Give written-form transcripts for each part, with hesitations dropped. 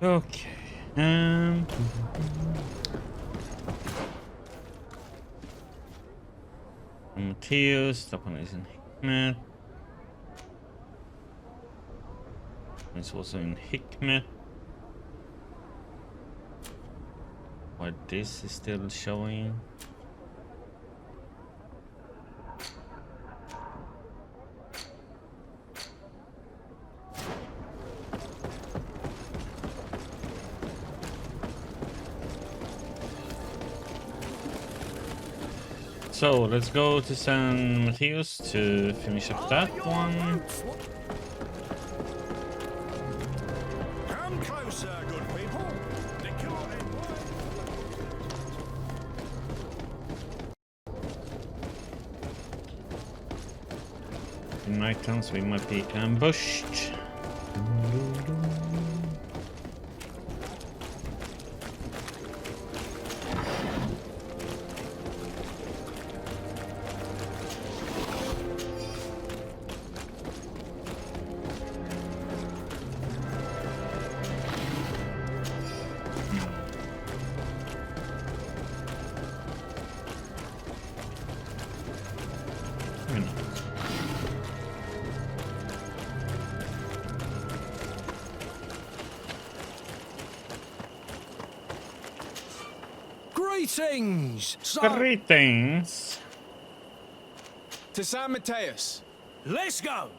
Okay. San-Matheus, that one is in Hikmet. It's also in Hikmet. Why this is still showing. So let's go to San-Matheus to finish up that one. Come closer, good people. In night time, so we might be ambushed. Greetings! Greetings. To San-Matheus. Let's go!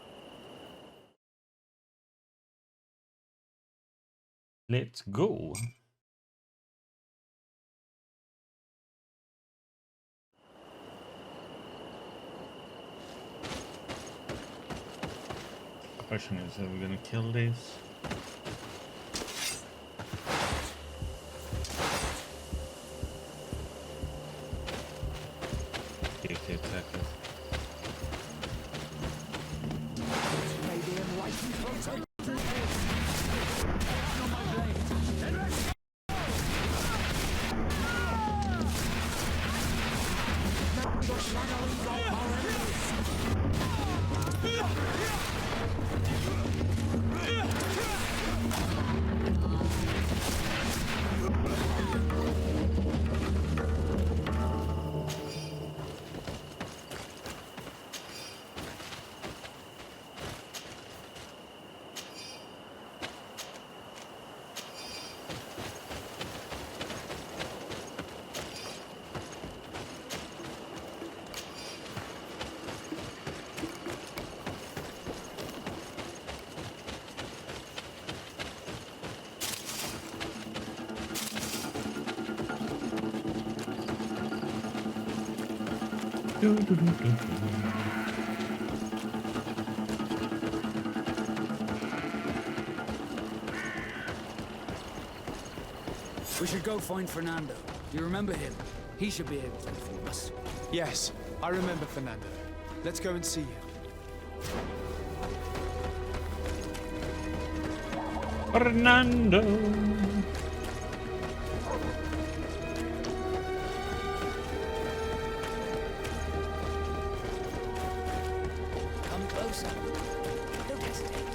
Let's go. The question is, are we gonna kill this? Exactly. We should go find Fernando. Do you remember him? He should be able to inform us. Yes, I remember Fernando. Let's go and see you. Fernando. Come closer. Don't hesitate.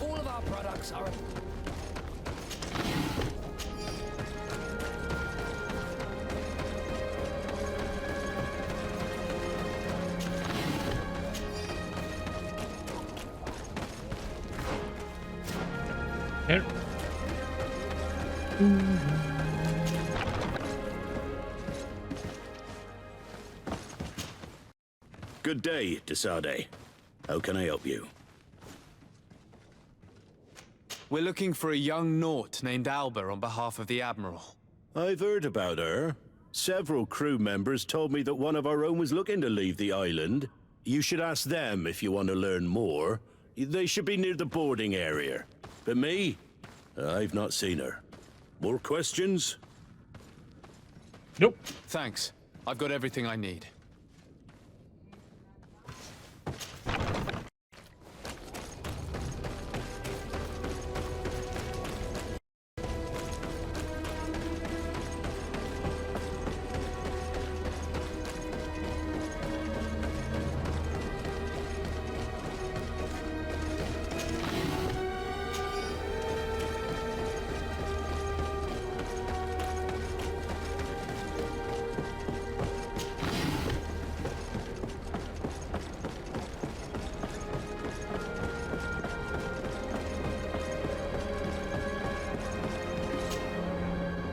All of our products are... Here. Good day, Desade. How can I help you? We're looking for a young Naut named Alba on behalf of the Admiral. I've heard about her. Several crew members told me that one of our own was looking to leave the island. You should ask them if you want to learn more. They should be near the boarding area. But me? I've not seen her. More questions? Nope. Thanks. I've got everything I need.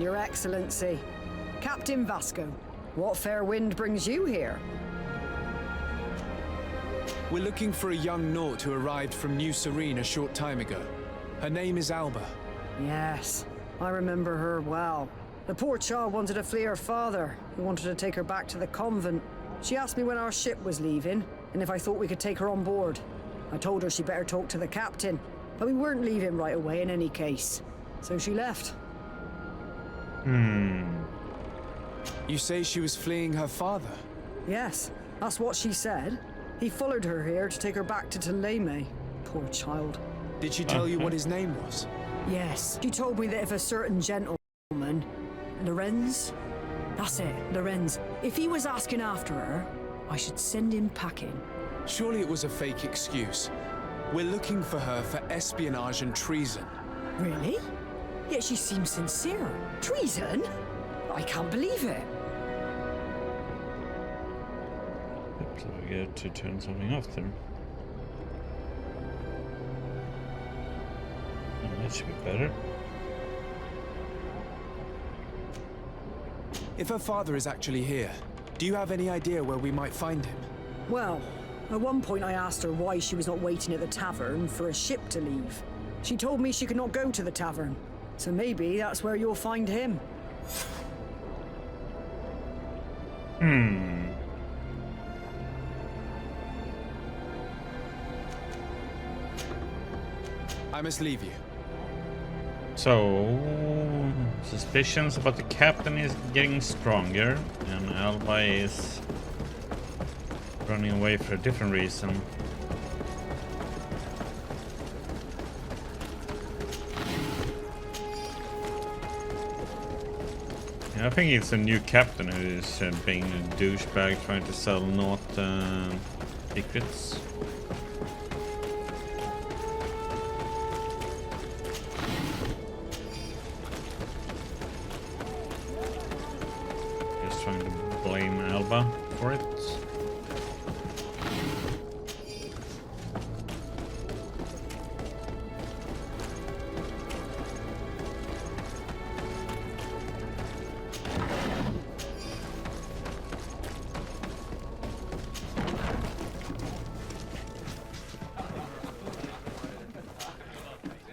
Your Excellency. Captain Vasco, what fair wind brings you here? We're looking for a young Naut who arrived from New Sérèn a short time ago. Her name is Alba. Yes, I remember her well. The poor child wanted to flee her father, who wanted to take her back to the convent. She asked me when our ship was leaving, and if I thought we could take her on board. I told her she better talk to the captain, but we weren't leaving right away in any case. So she left. You say she was fleeing her father? Yes, that's what she said. He followed her here to take her back to Thélème. Poor child. Did she tell you what his name was? Yes, she told me that if a certain gentleman, Lorenz? That's it, Lorenz. If he was asking after her, I should send him packing. Surely it was a fake excuse. We're looking for her for espionage and treason. Really? Yet she seems sincere. Treason? I can't believe it. So we get to turn something off there. Oh, that should be better. If her father is actually here, do you have any idea where we might find him? Well, at one point I asked her why she was not waiting at the tavern for a ship to leave. She told me she could not go to the tavern, so maybe that's where you'll find him. I must leave you. So, suspicions about the captain is getting stronger, and Alba is running away for a different reason. Yeah, I think it's a new captain who is being a douchebag trying to sell not secrets. Just trying to blame Alba for it.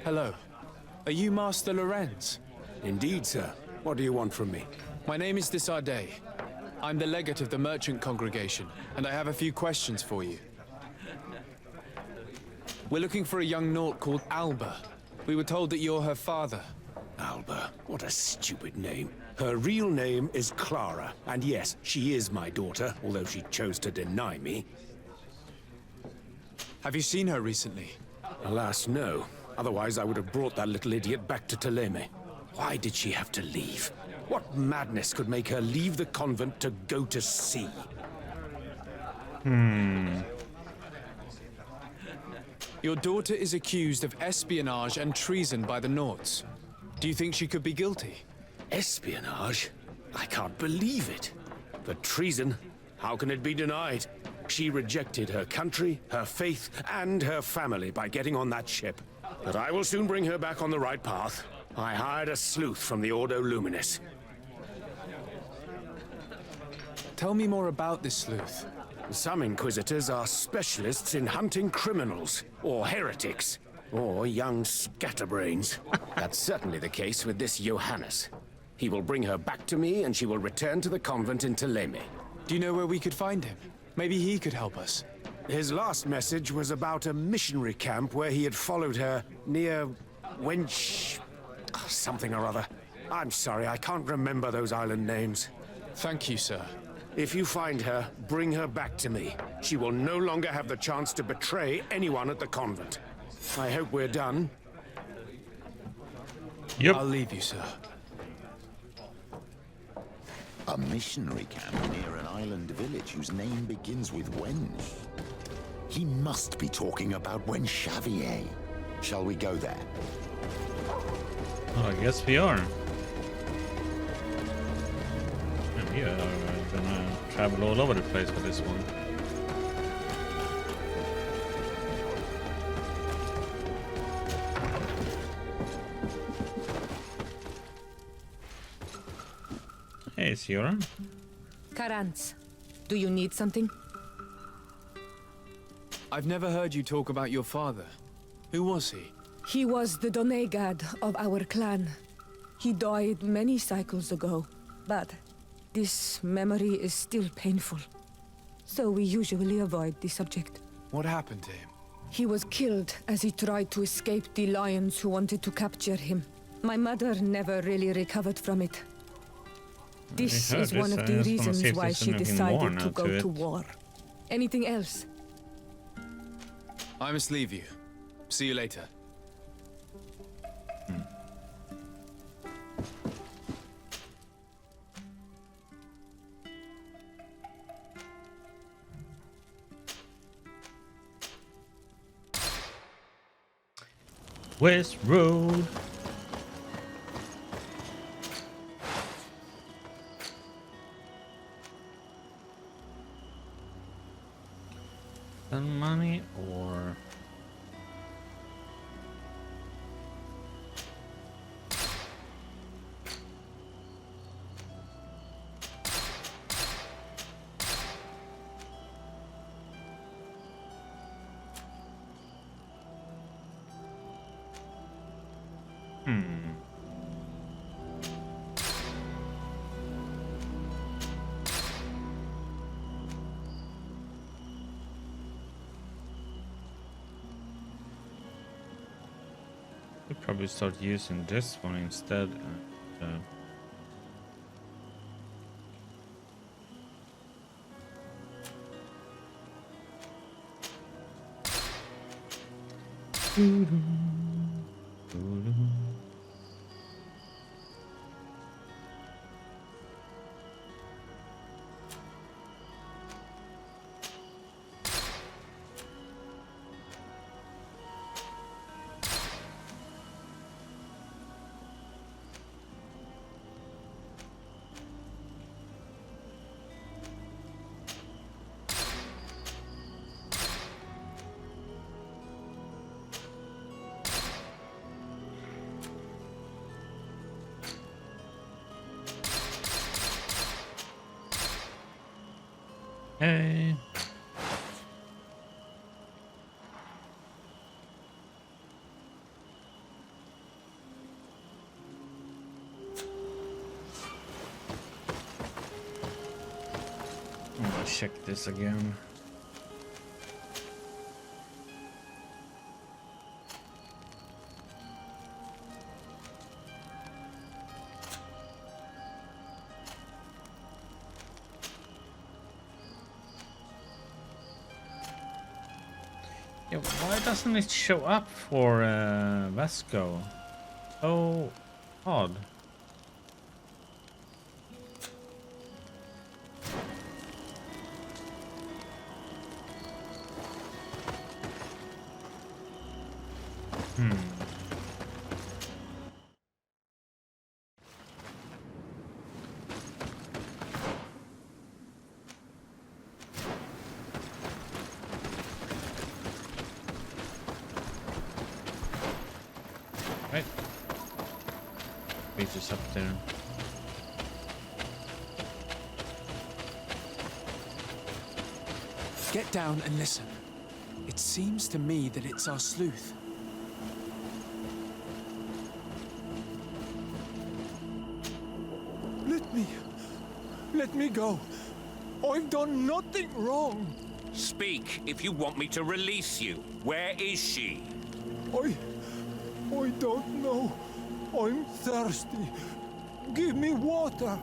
Hello. Are you Master Lorenz? Indeed, sir. What do you want from me? My name is Desardet. I'm the legate of the merchant congregation, and I have a few questions for you. We're looking for a young Naut called Alba. We were told that you're her father. Alba. What a stupid name. Her real name is Clara, and yes, she is my daughter, although she chose to deny me. Have you seen her recently? Alas, no. Otherwise, I would have brought that little idiot back to Thélème. Why did she have to leave? What madness could make her leave the convent to go to sea? Your daughter is accused of espionage and treason by the Nauts. Do you think she could be guilty? Espionage? I can't believe it. But treason? How can it be denied? She rejected her country, her faith, and her family by getting on that ship. But I will soon bring her back on the right path. I hired a sleuth from the Ordo Luminis. Tell me more about this sleuth. Some Inquisitors are specialists in hunting criminals, or heretics, or young scatterbrains. That's certainly the case with this Johannes. He will bring her back to me, and she will return to the convent in Thélème. Do you know where we could find him? Maybe he could help us. His last message was about a missionary camp where he had followed her near something or other. I'm sorry, I can't remember those island names. Thank you, sir. If you find her, bring her back to me. She will no longer have the chance to betray anyone at the convent. I hope we're done. Yep. I'll leave you, sir. A missionary camp near an island village whose name begins with Wench. He must be talking about Wenshaganaw. Shall we go there? Oh, I guess we are. And we are gonna travel all over the place with this one. Hey, Sierra. Karans, do you need something? I've never heard you talk about your father. Who was he? He was the Donegad of our clan. He died many cycles ago, but this memory is still painful. So we usually avoid the subject. What happened to him? He was killed as he tried to escape the lions who wanted to capture him. My mother never really recovered from it. This is one of the reasons why she decided to go to war. Anything else? I must leave you. See you later. West Road. Spend money or probably start using this one instead. Hey. I'm gonna check this again. Yeah, why doesn't it show up for Vasco? Oh, odd. Right. Beaches up there. Get down and listen. It seems to me that it's our sleuth. Let me go. I've done nothing wrong. Speak if you want me to release you. Where is she? I don't know. I'm thirsty. Give me water.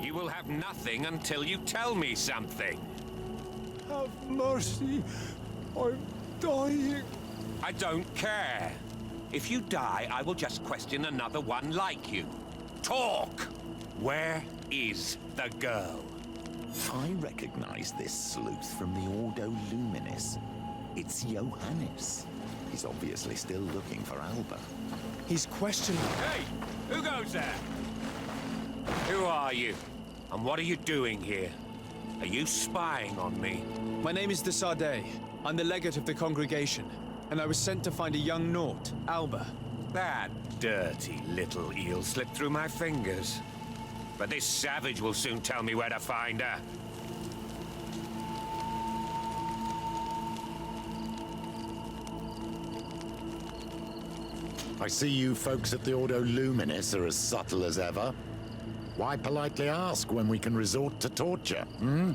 You will have nothing until you tell me something. Have mercy. I'm dying. I don't care. If you die, I will just question another one like you. Talk! Where is the girl? I recognize this sleuth from the Ordo Luminis. It's Johannes. He's obviously still looking for Alba. He's questioning... Hey! Who goes there? Who are you? And what are you doing here? Are you spying on me? My name is de Sardet. I'm the legate of the congregation, and I was sent to find a young Naut, Alba. That dirty little eel slipped through my fingers. but this savage will soon tell me where to find her. I see you folks at the Ordo Luminis are as subtle as ever. Why politely ask when we can resort to torture, hmm?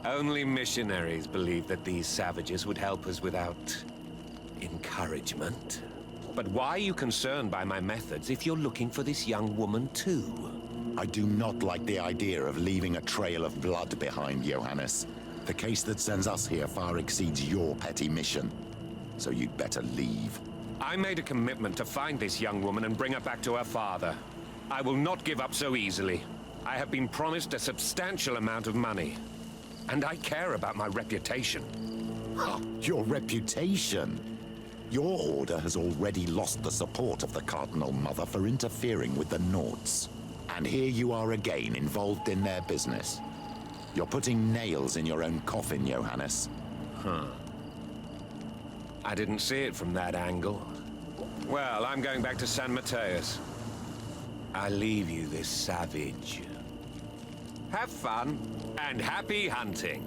Only missionaries believe that these savages would help us without encouragement. But why are you concerned by my methods if you're looking for this young woman too? I do not like the idea of leaving a trail of blood behind, Johannes. The case that sends us here far exceeds your petty mission. So you'd better leave. I made a commitment to find this young woman and bring her back to her father. I will not give up so easily. I have been promised a substantial amount of money. And I care about my reputation. Your reputation? Your order has already lost the support of the Cardinal Mother for interfering with the Nords. And here you are again, involved in their business. You're putting nails in your own coffin, Johannes. Huh. I didn't see it from that angle. Well, I'm going back to San-Matheus. I leave you this savage. Have fun, and happy hunting.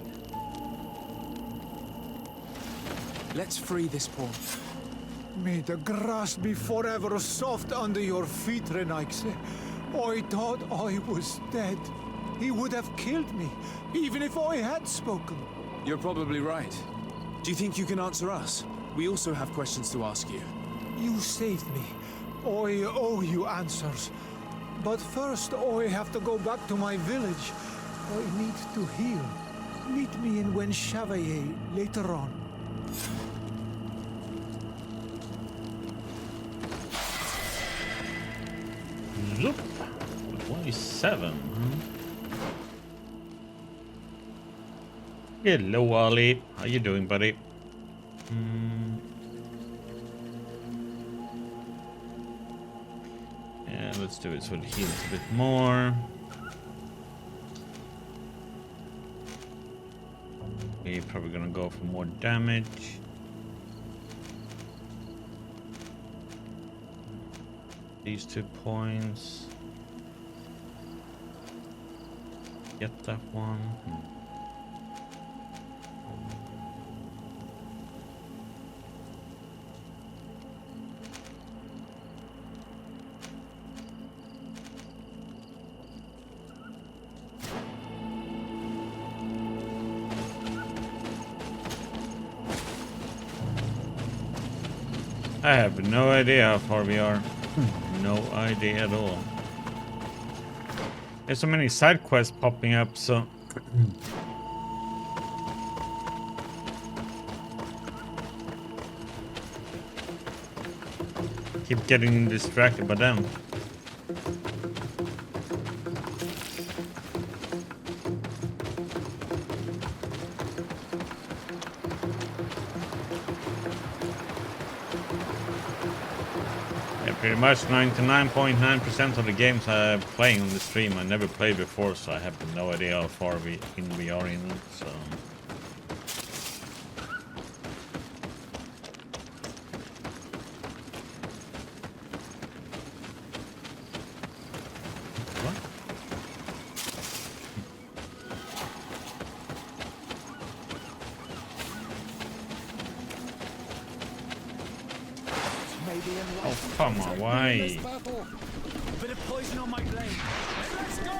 Let's free this pawn. May the grass be forever soft under your feet, Renaikse. I thought I was dead. He would have killed me, even if I had spoken. You're probably right. Do you think you can answer us? We also have questions to ask you. You saved me. I owe you answers. But first, I have to go back to my village. I need to heal. Meet me in Wenshaganaw later on. Look, 27. Hello, Ali. How you doing, buddy? Yeah, let's do it so it heals a bit more. We're probably gonna go for more damage. These 2 points. Get that one. I have no idea how far we are. No idea at all. There's so many side quests popping up, so keep getting distracted by them. Pretty much 99.9% of the games I'm playing on the stream I never played before, so I have no idea how far we are in it, so... What? Oh, come on, why? A bit of poison on my blade. Let's go!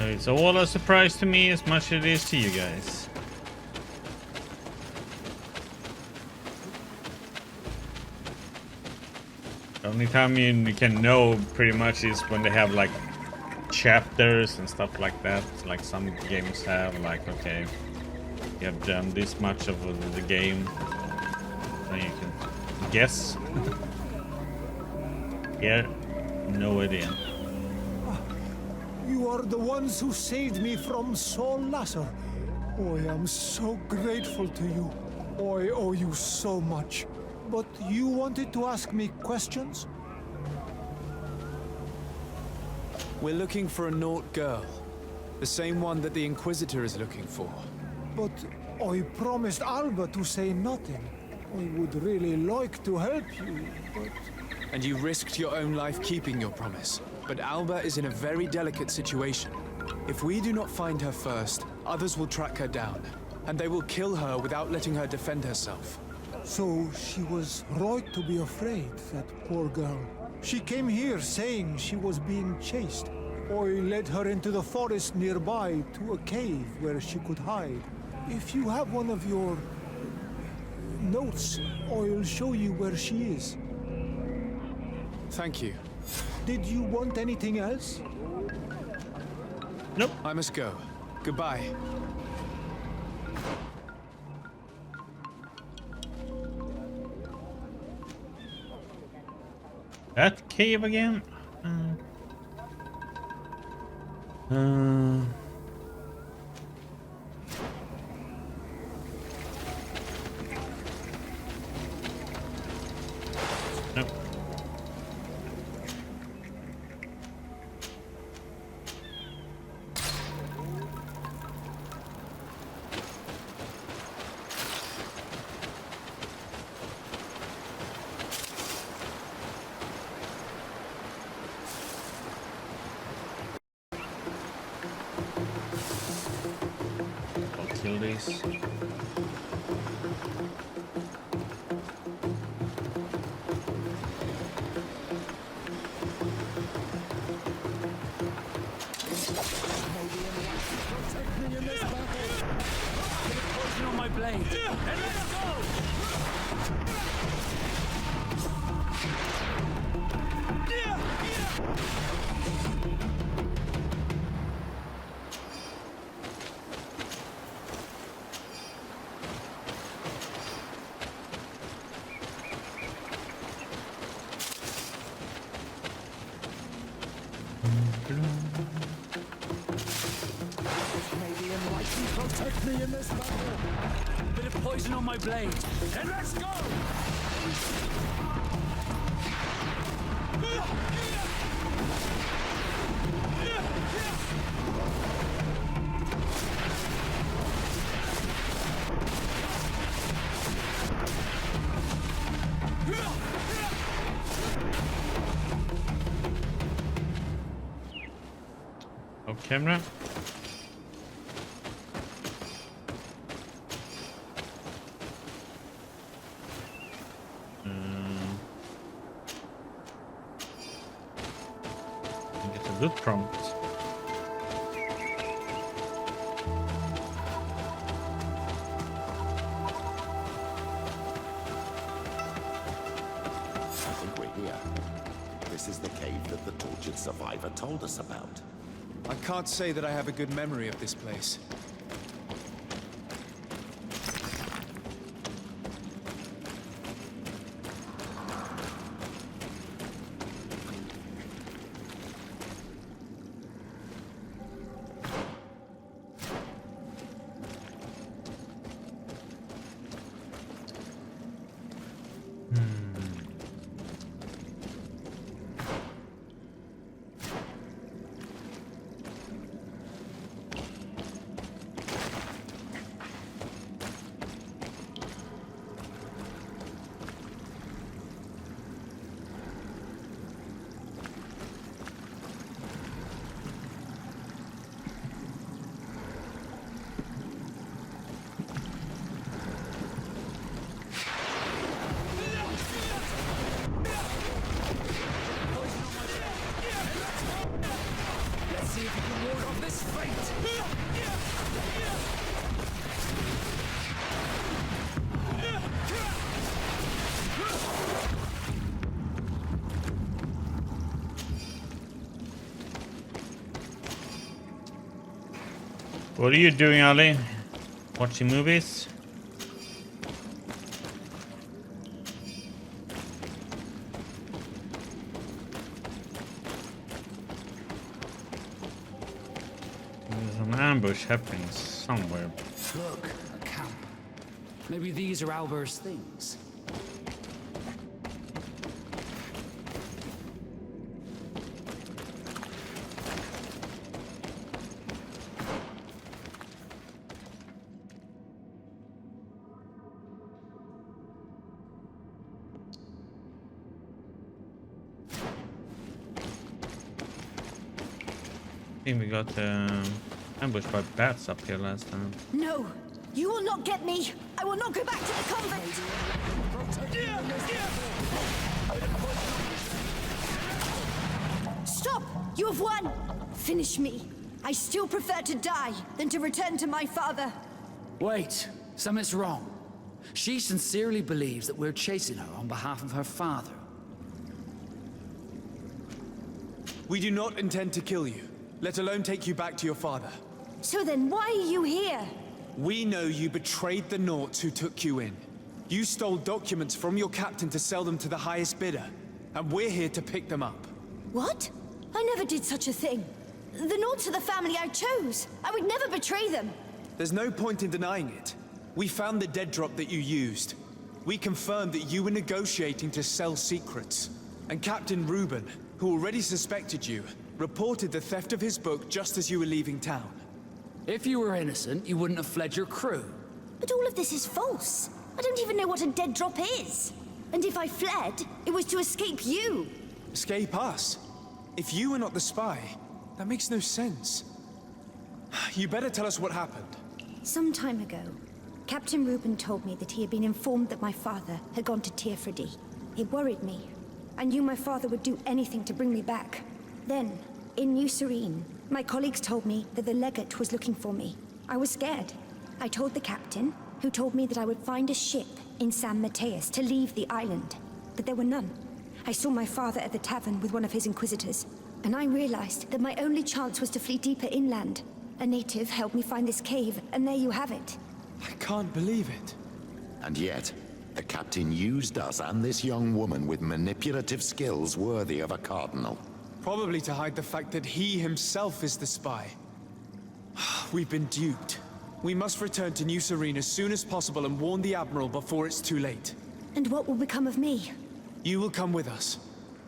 It's all a surprise to me as much as it is to you guys. The only time you can know pretty much is when they have like chapters and stuff like that. Like some games have, like, okay, you have done this much of the game, and you can guess. Here, no idea. You are the ones who saved me from Saul Lasser. Oh, I am so grateful to you. Oh, I owe you so much. But you wanted to ask me questions? We're looking for a Naut girl. The same one that the Inquisitor is looking for. But I promised Alba to say nothing. I would really like to help you, but... And you risked your own life keeping your promise. But Alba is in a very delicate situation. If we do not find her first, others will track her down. And they will kill her without letting her defend herself. So she was right to be afraid, that poor girl. She came here saying she was being chased. I led her into the forest nearby to a cave where she could hide. If you have one of your... notes, I'll show you where she is. Thank you. Did you want anything else? Nope. I must go. Goodbye. That cave again? Nope. I'll kill these. On my blade. And let's go! Protect me in this battle. Bit of poison on my blade. And let's go! Oh, camera. Good prompt. I think we're here. This is the cave that the tortured survivor told us about. I can't say that I have a good memory of this place. What are you doing, Ali? Watching movies? ambush happening somewhere. Look, a camp. Maybe these are Alber's things. I think we got ambushed by bats up here last time. No! You will not get me! I will not go back to the convent! Stop! You have won! Finish me. I still prefer to die than to return to my father. Wait, something's wrong. She sincerely believes that we're chasing her on behalf of her father. We do not intend to kill you, let alone take you back to your father. So then why are you here? We know you betrayed the Nauts who took you in. You stole documents from your captain to sell them to the highest bidder, and we're here to pick them up. What? I never did such a thing. The Nauts are the family I chose. I would never betray them. There's no point in denying it. We found the dead drop that you used. We confirmed that you were negotiating to sell secrets. And Captain Reuben, who already suspected you, reported the theft of his book just as you were leaving town. If you were innocent, you wouldn't have fled your crew. But all of this is false. I don't even know what a dead drop is. And if I fled, it was to escape you. Escape us? If you were not the spy, that makes no sense. You better tell us what happened. Some time ago, Captain Reuben told me that he had been informed that my father had gone to Tír. It worried me. I knew my father would do anything to bring me back. Then, in New Sérèn, my colleagues told me that the legate was looking for me. I was scared. I told the captain, who told me that I would find a ship in San-Matheus to leave the island. But there were none. I saw my father at the tavern with one of his inquisitors, and I realized that my only chance was to flee deeper inland. A native helped me find this cave, and there you have it. I can't believe it. And yet, the captain used us and this young woman with manipulative skills worthy of a cardinal. Probably to hide the fact that he himself is the spy. We've been duped. We must return to New Sérèn as soon as possible and warn the Admiral before it's too late. And what will become of me? You will come with us.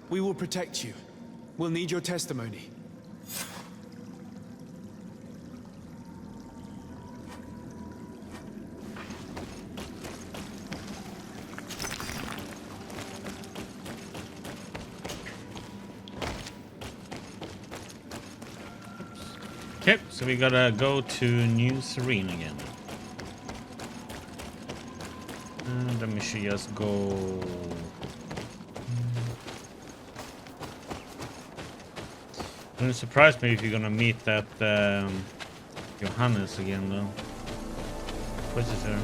We will protect you. We'll need your testimony. Okay, so we gotta go to New Sérèn again. And then we should just go. Wouldn't surprise me if you're gonna meet that Johannes again, though. Inquisitor.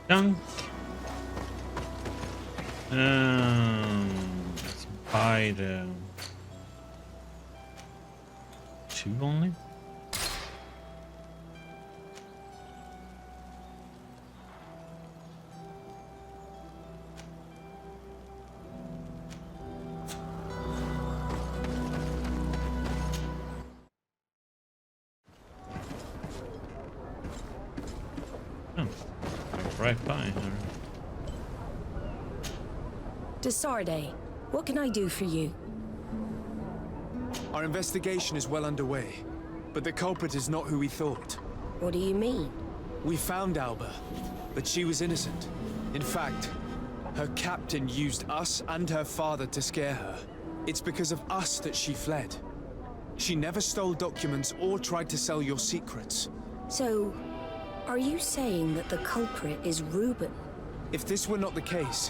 Done. Let's buy the 2 only. Right by her. Desarde, what can I do for you? Our investigation is well underway, but the culprit is not who we thought. What do you mean? We found Alba, but she was innocent. In fact, her captain used us and her father to scare her. It's because of us that she fled. She never stole documents or tried to sell your secrets. So, are you saying that the culprit is Reuben? If this were not the case,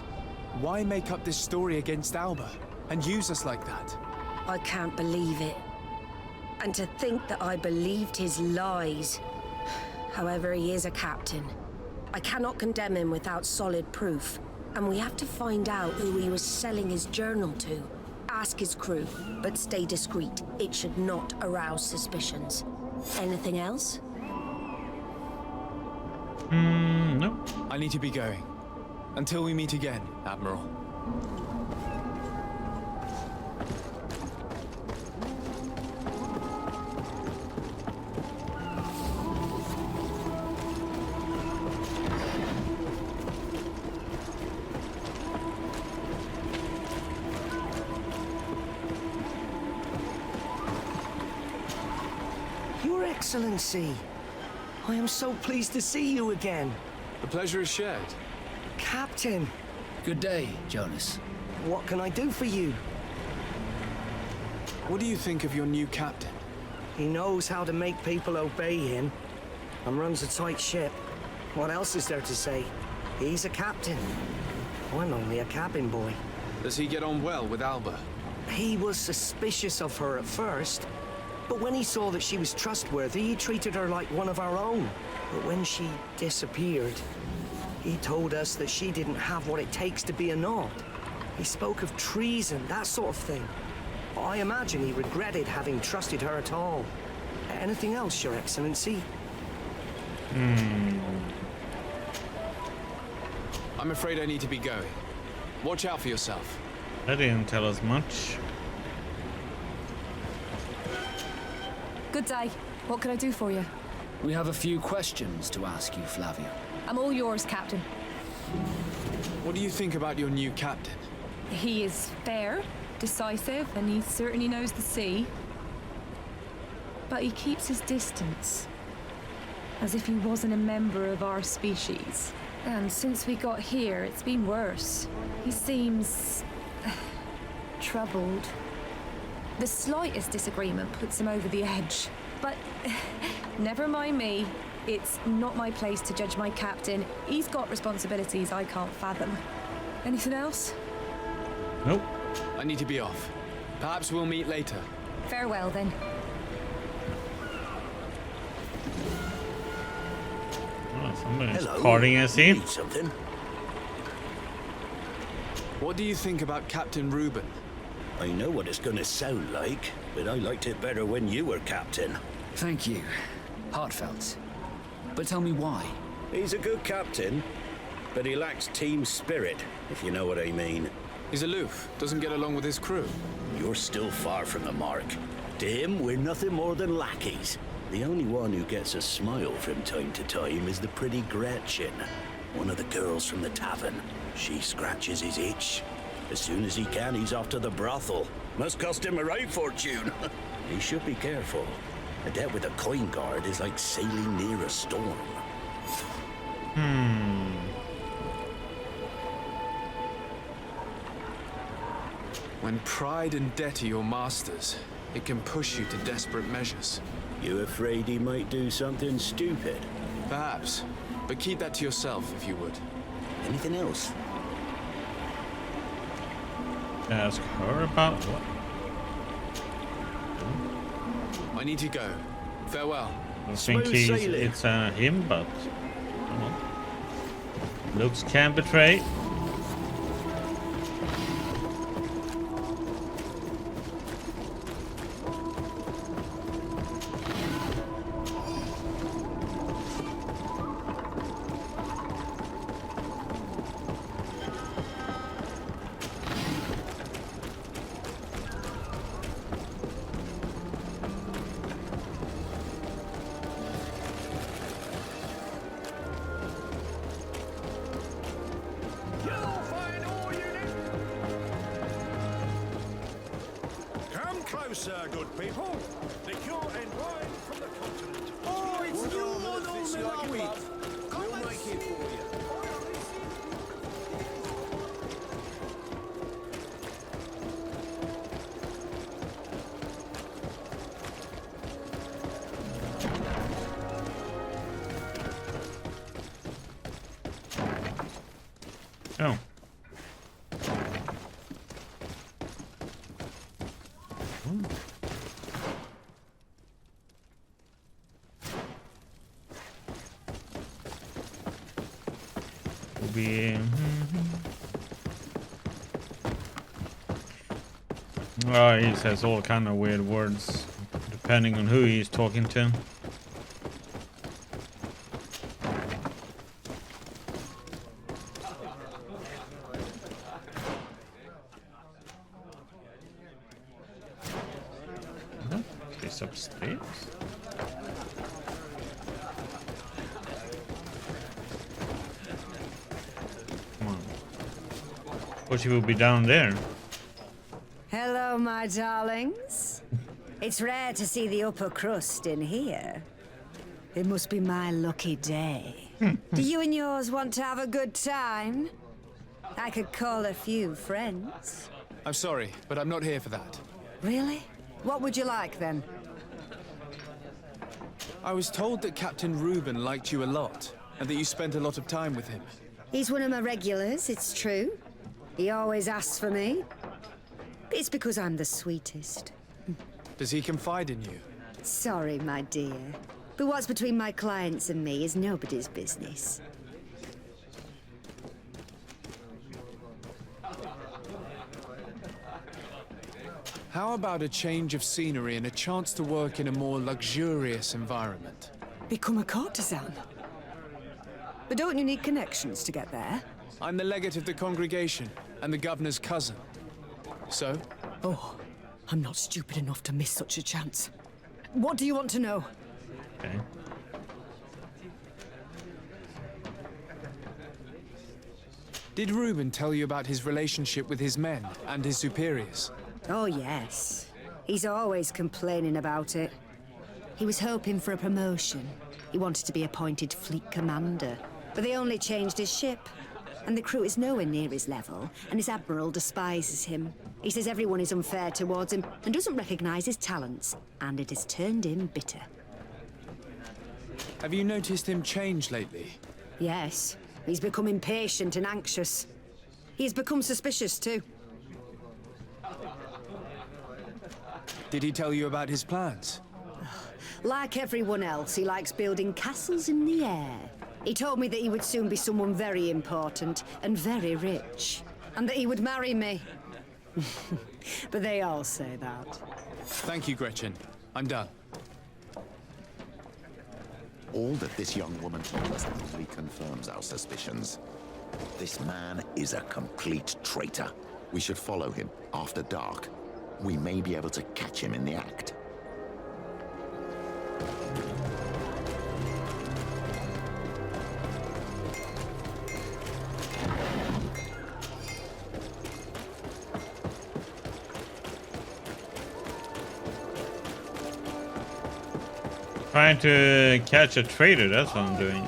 why make up this story against Alba and use us like that? I can't believe it. And to think that I believed his lies. However, he is a captain. I cannot condemn him without solid proof. And we have to find out who he was selling his journal to. Ask his crew, but stay discreet. It should not arouse suspicions. Anything else? No. I need to be going. Until we meet again, Admiral. Your Excellency, I am so pleased to see you again. The pleasure is shared. Captain, Good day, Jonas. what can I do for you? What do you think of your new captain? He knows how to make people obey him and runs a tight ship. What else is there to say? He's a captain. I'm only a cabin boy. Does he get on well with Alba? He was suspicious of her at first, but when he saw that she was trustworthy, he treated her like one of our own. But when she disappeared, he told us that she didn't have what it takes to be a Nod. He spoke of treason, that sort of thing. I imagine he regretted having trusted her at all. Anything else, Your Excellency? I'm afraid I need to be going. Watch out for yourself. That didn't tell us much. Good day. What can I do for you? We have a few questions to ask you, Flavio. I'm all yours, Captain. What do you think about your new captain? He is fair, decisive, and he certainly knows the sea. But he keeps his distance. As if he wasn't a member of our species. And since we got here, it's been worse. He seems... troubled. The slightest disagreement puts him over the edge. But never mind me. It's not my place to judge my captain. He's got responsibilities I can't fathom. Anything else? Nope. I need to be off. Perhaps we'll meet later. Farewell, then. Oh, somebody's Hello. parting a scene. Need something? What do you think about Captain Reuben? I know what it's gonna sound like, but I liked it better when you were captain. Thank you. Heartfelt. But tell me why. He's a good captain, but he lacks team spirit, if you know what I mean. He's aloof, doesn't get along with his crew. You're still far from the mark. To him, we're nothing more than lackeys. The only one who gets a smile from time to time is the pretty Gretchen, one of the girls from the tavern. She scratches his itch. As soon as he can, he's off to the brothel. Must cost him a right fortune. He should be careful. A debt with a coin guard is like sailing near a storm. When pride and debt are your masters, it can push you to desperate measures. You afraid he might do something stupid? Perhaps, but keep that to yourself if you would. Anything else? Ask her about what? I need to go. Farewell. I think Smooth sailing. it's him, but come on. Looks can betray. Come closer, good people. Liqueur and wine from the continent. Oh, it's you, Lord Milwaukee. We'll make it for you. Be oh, he says all kind of weird words depending on who he's talking to. He's upstairs. Or she will be down there. Hello, my darlings. It's rare to see the upper crust in here. It must be my lucky day. Do you and yours want to have a good time? I could call a few friends. I'm sorry, but I'm not here for that. Really? What would you like, then? I was told that Captain Reuben liked you a lot, and that you spent a lot of time with him. He's one of my regulars, it's true. He always asks for me. It's because I'm the sweetest. Does he confide in you? Sorry, my dear. But what's between my clients and me is nobody's business. How about a change of scenery and a chance to work in a more luxurious environment? Become a courtesan? But don't you need connections to get there? I'm the legate of the congregation, and the governor's cousin. So? Oh, I'm not stupid enough to miss such a chance. What do you want to know? Okay. Did Reuben tell you about his relationship with his men and his superiors? Oh, yes. He's always complaining about it. He was hoping for a promotion. He wanted to be appointed fleet commander. But they only changed his ship. And the crew is nowhere near his level, and his admiral despises him. He says everyone is unfair towards him and doesn't recognize his talents, and it has turned him bitter. Have you noticed him change lately? Yes. He's become impatient and anxious. He's become suspicious, too. Did he tell you about his plans? Like everyone else, he likes building castles in the air. He told me that he would soon be someone very important and very rich, and that he would marry me. But they all say that. Thank you, Gretchen. I'm done. All that this young woman told us only confirms our suspicions. This man is a complete traitor. We should follow him after dark. We may be able to catch him in the act. Trying to catch a traitor, that's what I'm doing.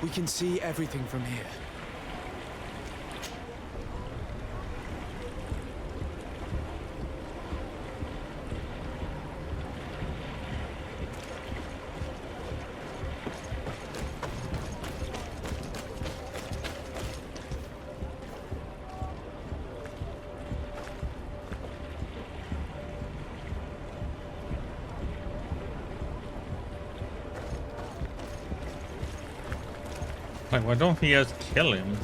We can see everything from here. Like, why don't we just kill him?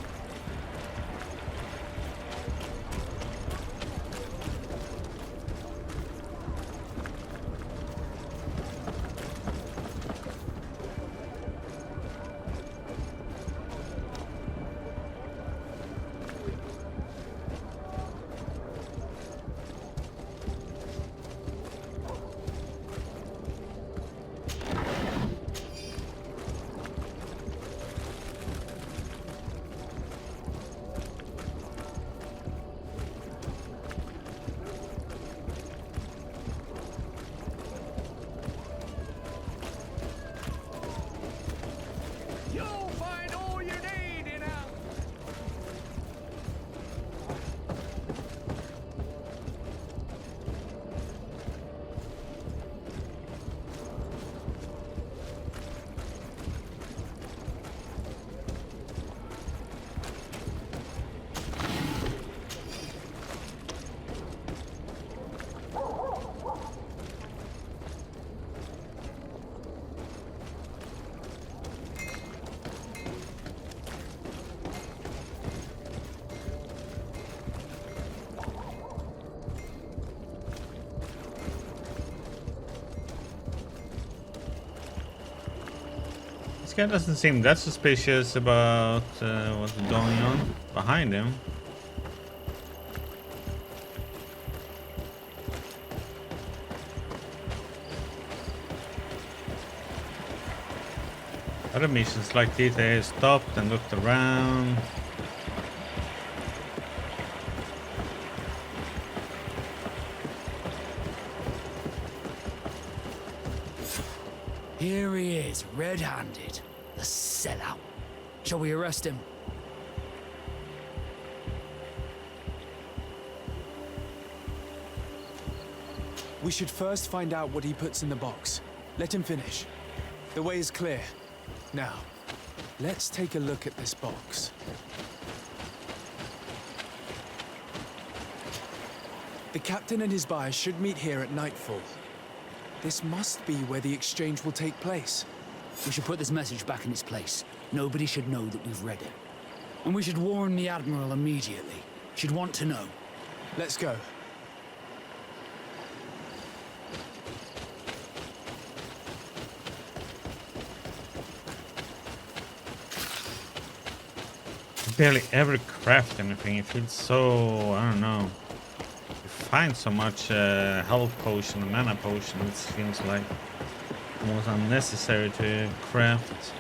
guy doesn't seem that suspicious about what's going on behind him. Other missions like this, they stopped and looked around. Here he is, red-handed. The sellout. Shall we arrest him? We should first find out what he puts in the box. Let him finish. The way is clear. Now, let's take a look at this box. The captain and his buyer should meet here at nightfall. This must be where the exchange will take place. We should put this message back in its place. Nobody should know that we've read it. And we should warn the Admiral immediately. She'd want to know. Let's go. Barely ever craft anything. It feels so, I don't know. You find so much health potion and mana potion. It seems like almost unnecessary to craft.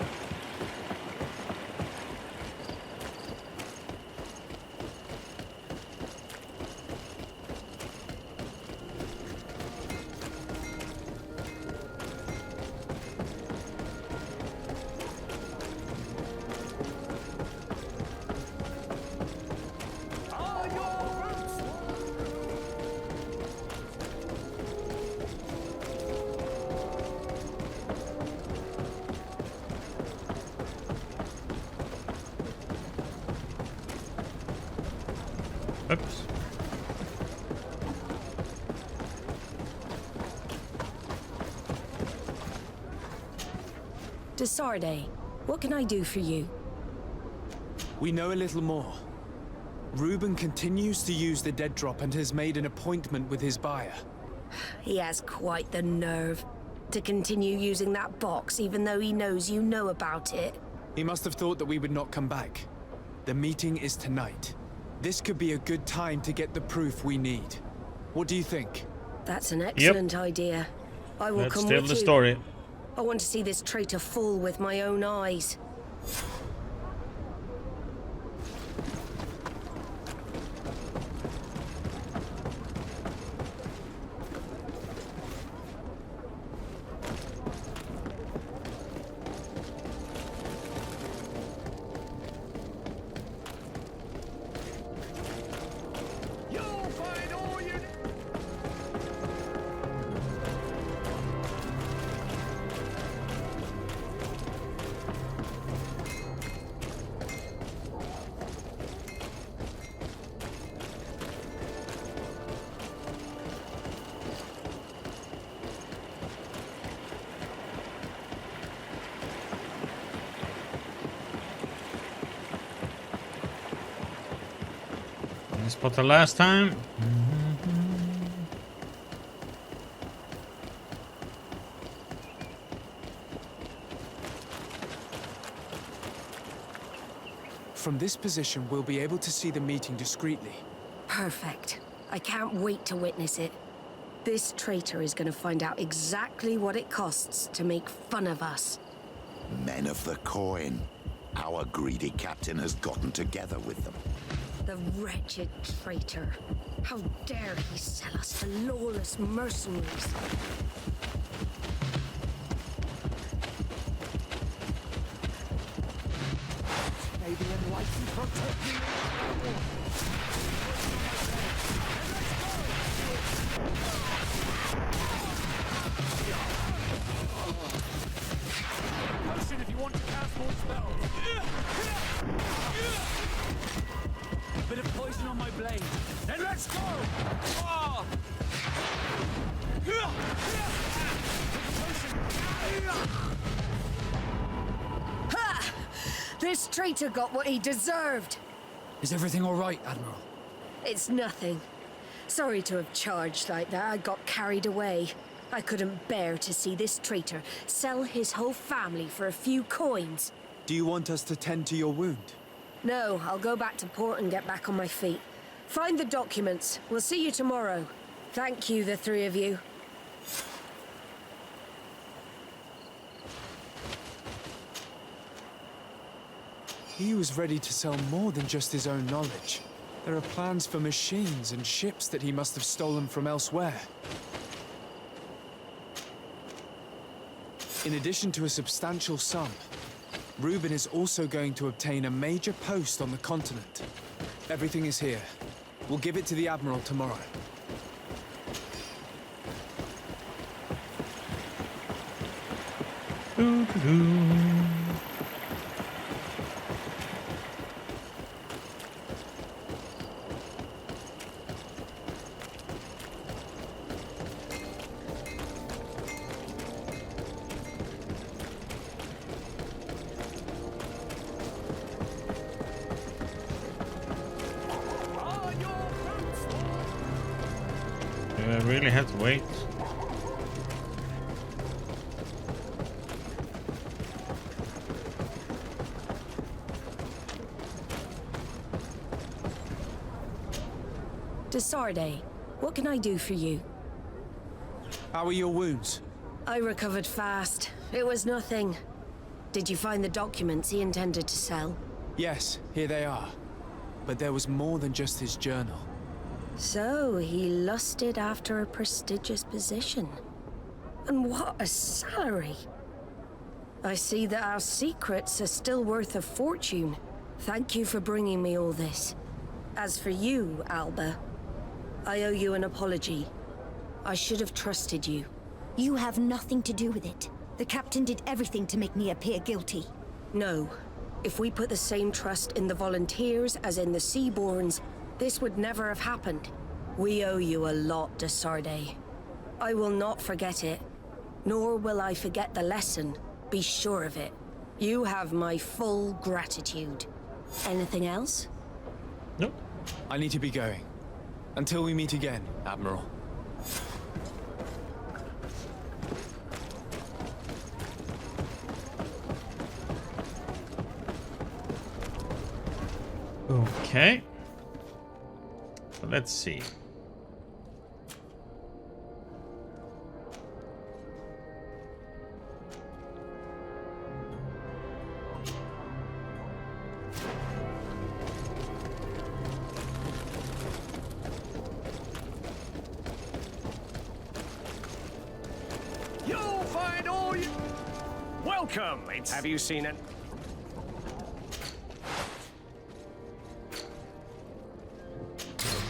Oops. Desarde, what can I do for you? We know a little more. Reuben continues to use the dead drop and has made an appointment with his buyer. He has quite the nerve to continue using that box even though he knows you know about it. He must have thought that we would not come back. The meeting is tonight. This could be a good time to get the proof we need. What do you think? That's an excellent idea. I will come with you. That's still the story. I want to see this traitor fall with my own eyes. Spot the last time. From this position, we'll be able to see the meeting discreetly. Perfect. I can't wait to witness it. This traitor is going to find out exactly what it costs to make fun of us. Men of the coin. Our greedy captain has gotten together with them. The wretched traitor. How dare he sell us to lawless mercenaries? Maybe enlightened protecting. Potion if you want to cast more spells. Bit of poison on my blade. Then let's go! Ha! This traitor got what he deserved. Is everything all right, Admiral? It's nothing. Sorry to have charged like that. I got carried away. I couldn't bear to see this traitor sell his whole family for a few coins. Do you want us to tend to your wound? No, I'll go back to port and get back on my feet. Find the documents. We'll see you tomorrow. Thank you, the three of you. He was ready to sell more than just his own knowledge. There are plans for machines and ships that he must have stolen from elsewhere. In addition to a substantial sum, Reuben is also going to obtain a major post on the continent. Everything is here. We'll give it to the Admiral tomorrow. I really have to wait. Desarde, what can I do for you? How are your wounds? I recovered fast. It was nothing. Did you find the documents he intended to sell? Yes, here they are. But there was more than just his journal. So, he lusted after a prestigious position. And what a salary! I see that our secrets are still worth a fortune. Thank you for bringing me all this. As for you, Alba, I owe you an apology. I should have trusted you. You have nothing to do with it. The captain did everything to make me appear guilty. No. If we put the same trust in the volunteers as in the Seaborns, this would never have happened. We owe you a lot, Desarde. I will not forget it, nor will I forget the lesson. Be sure of it. You have my full gratitude. Anything else? Nope. I need to be going. Until we meet again, Admiral. Okay. So let's see. You'll find all you... Welcome! Have you seen it?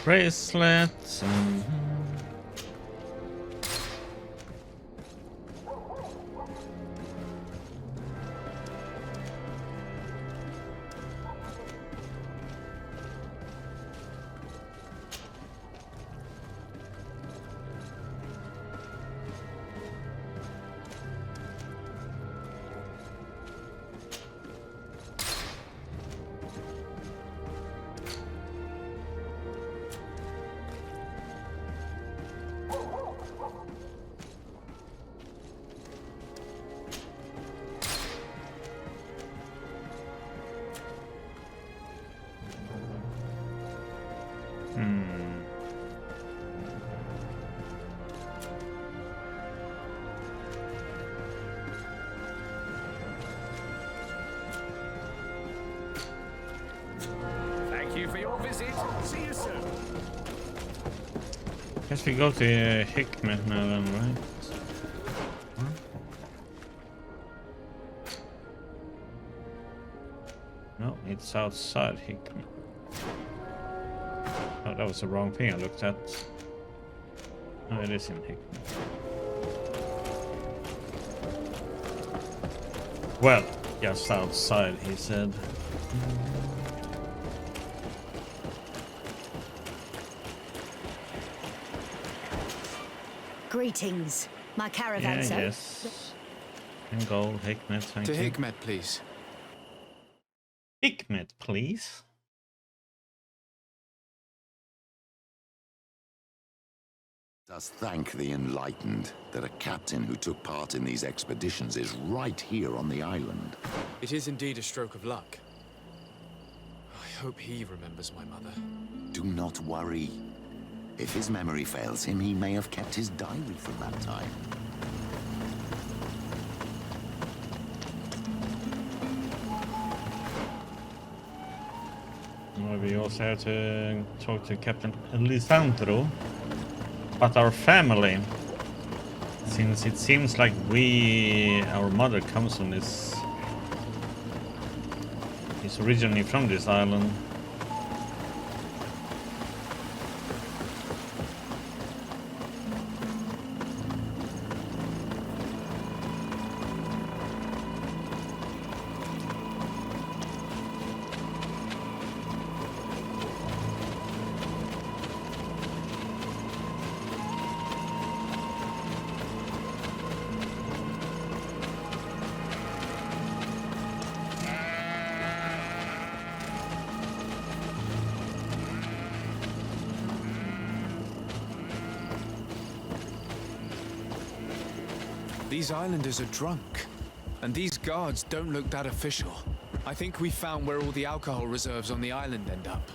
Bracelets. Thank you for your visit. See you soon. Guess we go to Hikmet now then, right? No, it's outside Hikmet. Oh, that was the wrong thing I looked at. No, it is in Hikmet. Well, just outside, he said. Greetings. My caravan, sir. Yes. And gold, Hikmet, thank To you. Hikmet, please. Hikmet, please. Let us thank the enlightened that a captain who took part in these expeditions is right here on the island. It is indeed a stroke of luck. I hope he remembers my mother. Do not worry. If his memory fails him, he may have kept his diary from that time. Well, we also have to talk to Captain Lisandro about our family, since it seems like our mother comes from this, is originally from this island. These islanders are drunk, and these guards don't look that official. I think we found where all the alcohol reserves on the island end up.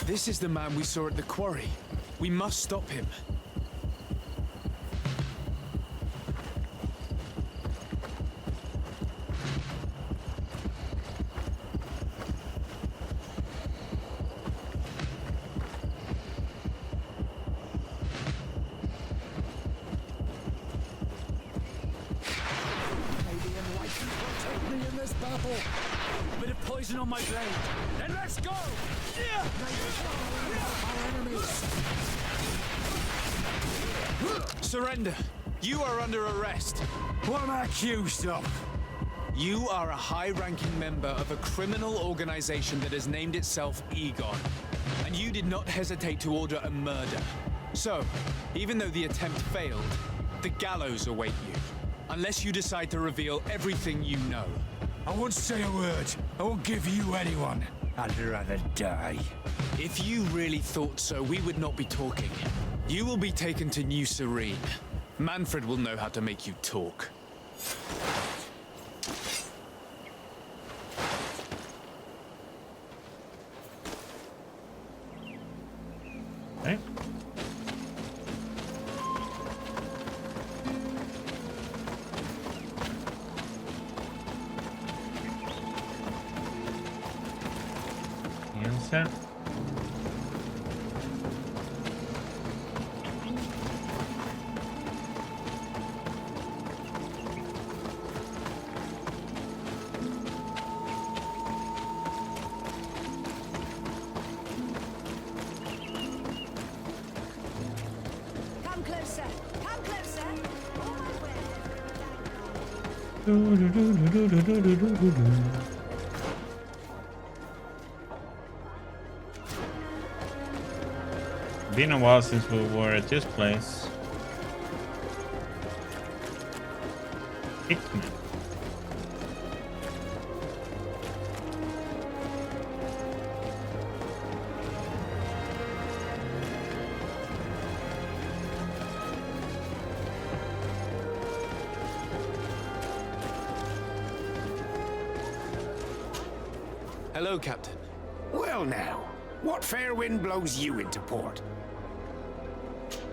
This is the man we saw at the quarry. We must stop him. Bit of poison on my blade. Then let's go! Surrender. You are under arrest. What am I accused of? You are a high-ranking member of a criminal organization that has named itself Egon. And you did not hesitate to order a murder. So, even though the attempt failed, the gallows await you. Unless you decide to reveal everything you know. I won't say a word. I won't give you anyone. I'd rather die. If you really thought so, we would not be talking. You will be taken to New Sérèn. Manfred will know how to make you talk. Okay. Answer. Come closer. Come closer. Been a while since we were at this place. Hikmet. Hello, Captain. Well now, what fair wind blows you into port?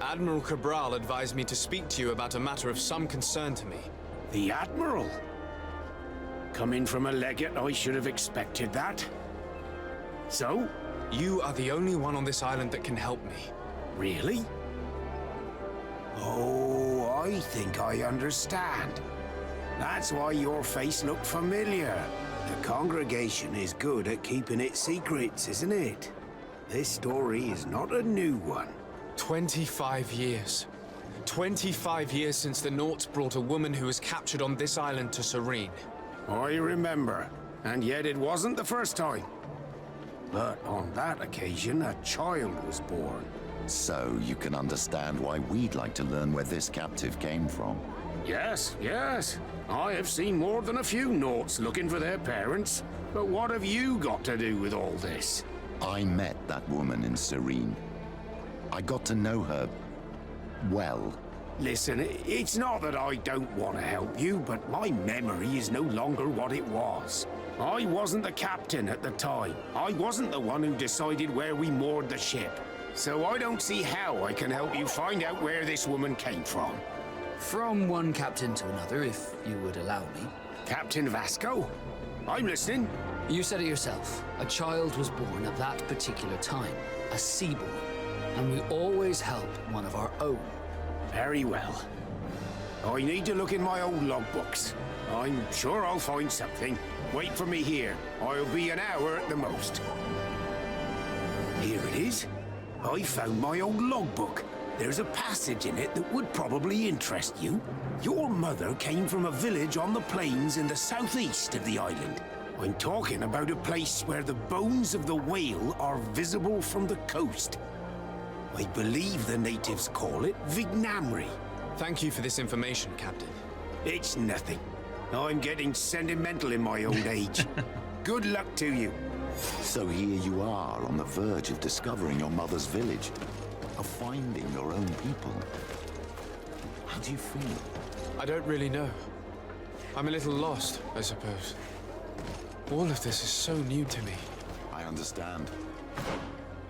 Admiral Cabral advised me to speak to you about a matter of some concern to me. The Admiral? Coming from a legate, I should have expected that. So? You are the only one on this island that can help me. Really? Oh, I think I understand. That's why your face looked familiar. The congregation is good at keeping its secrets, isn't it? This story is not a new one. 25 years. 25 years since the Nauts brought a woman who was captured on this island to Sérèn. I remember, and yet it wasn't the first time. But on that occasion, a child was born. So you can understand why we'd like to learn where this captive came from. Yes, yes. I have seen more than a few Nauts looking for their parents. But what have you got to do with all this? I met that woman in Sérèn. I got to know her, well. Listen, it's not that I don't want to help you, but my memory is no longer what it was. I wasn't the captain at the time. I wasn't the one who decided where we moored the ship. So I don't see how I can help you find out where this woman came from. From one captain to another, if you would allow me. Captain Vasco? I'm listening. You said it yourself. A child was born at that particular time. A seaborn. And we always help one of our own. Very well. I need to look in my old logbooks. I'm sure I'll find something. Wait for me here. I'll be an hour at the most. Here it is. I found my old logbook. There's a passage in it that would probably interest you. Your mother came from a village on the plains in the southeast of the island. I'm talking about a place where the bones of the whale are visible from the coast. I believe the natives call it Vignamri. Thank you for this information, Captain. It's nothing. I'm getting sentimental in my old age. Good luck to you. So here you are on the verge of discovering your mother's village, of finding your own people. How do you feel? I don't really know. I'm a little lost, I suppose. All of this is so new to me. I understand.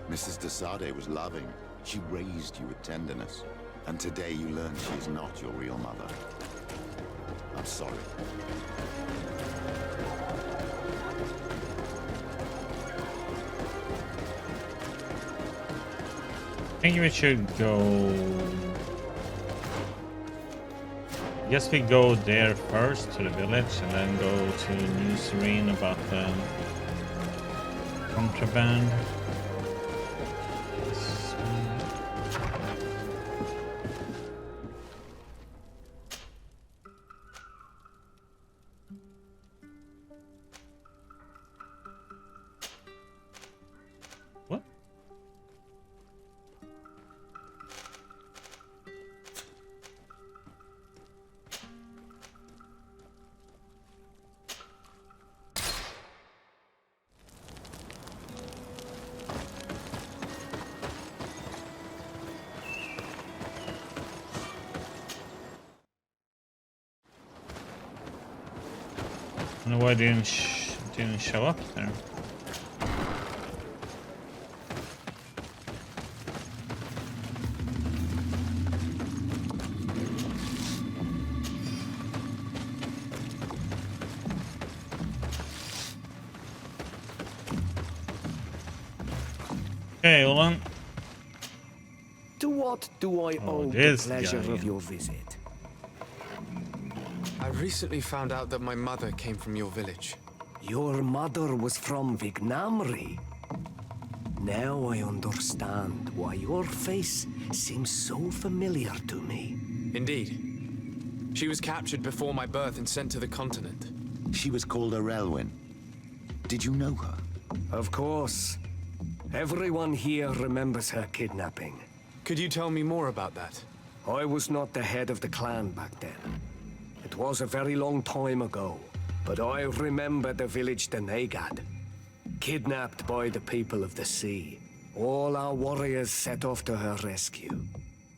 Mrs. de Sade was loving. She raised you with tenderness. And today you learn she is not your real mother. I'm sorry. I think we should go. I guess we go there first to the village and then go to New Sérèn about the contraband. I don't know why it didn't show up there. Okay, hold on. To what do I owe the this pleasure guy. of your visit? I recently found out that my mother came from your village. Your mother was from Vignamri. Now I understand why your face seems so familiar to me. Indeed. She was captured before my birth and sent to the continent. She was called Arelwyn. Did you know her? Of course. Everyone here remembers her kidnapping. Could you tell me more about that? I was not the head of the clan back then. It was a very long time ago, but I remember the village Denegad, kidnapped by the people of the sea. All our warriors set off to her rescue,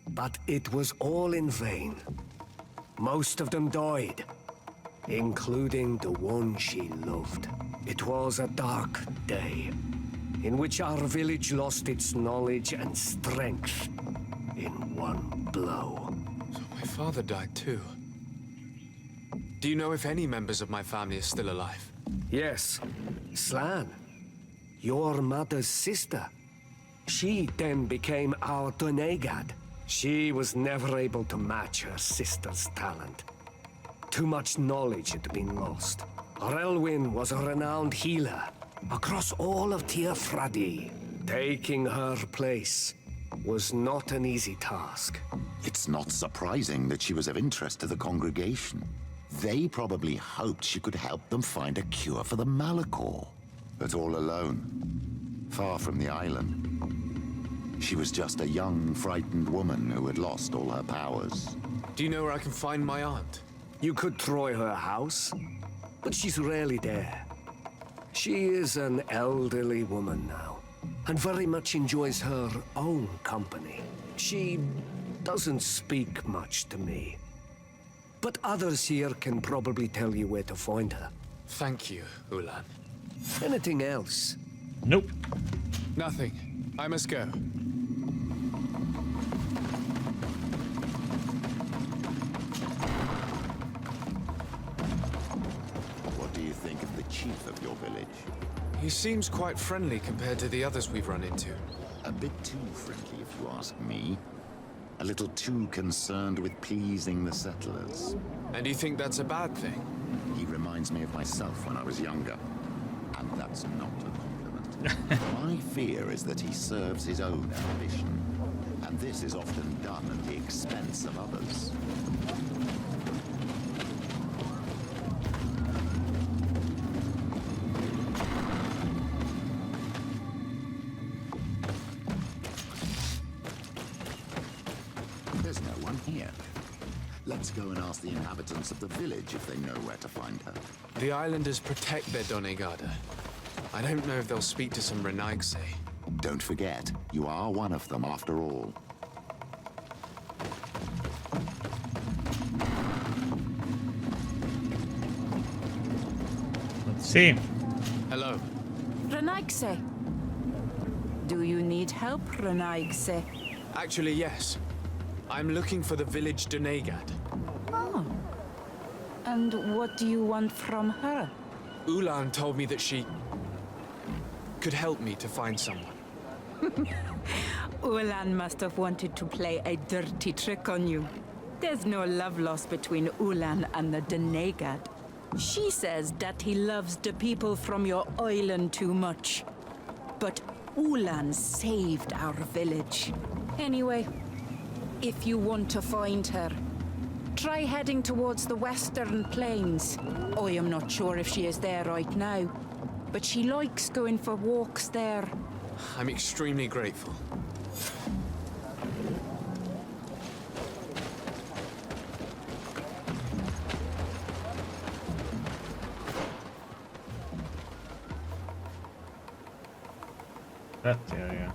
but it was all in vain. Most of them died, including the one she loved. It was a dark day, in which our village lost its knowledge and strength in one blow. So my father died too. Do you know if any members of my family are still alive? Yes, Slan, your mother's sister. She then became our Denegad. She was never able to match her sister's talent. Too much knowledge had been lost. Arelwyn was a renowned healer across all of Tír. Taking her place was not an easy task. It's not surprising that she was of interest to the congregation. They probably hoped she could help them find a cure for the Malachor. But all alone, far from the island. She was just a young, frightened woman who had lost all her powers. Do you know where I can find my aunt? You could try her house, but she's rarely there. She is an elderly woman now, and very much enjoys her own company. She doesn't speak much to me, but others here can probably tell you where to find her. Thank you, Ulan. Anything else? Nope. Nothing. I must go. What do you think of the chief of your village? He seems quite friendly compared to the others we've run into. A bit too friendly, if you ask me. A little too concerned with pleasing the settlers. And you think that's a bad thing? He reminds me of myself when I was younger. And that's not a compliment. My fear is that he serves his own ambition. And this is often done at the expense of others. There's no one here. Let's go and ask the inhabitants of the village if they know where to find her. The islanders protect their Donegada. I don't know if they'll speak to some Renaigse. Don't forget, you are one of them after all. Let's see. Hello. Renaigse. Do you need help, Renaigse? Actually, yes. I'm looking for the village Donegad. Oh. And what do you want from her? Ulan told me that she could help me to find someone. Ulan must have wanted to play a dirty trick on you. There's no love lost between Ulan and the Donegad. She says that he loves the people from your island too much. But Ulan saved our village. Anyway, if you want to find her, try heading towards the western plains. I am not sure if she is there right now, but she likes going for walks there. I'm extremely grateful. That area.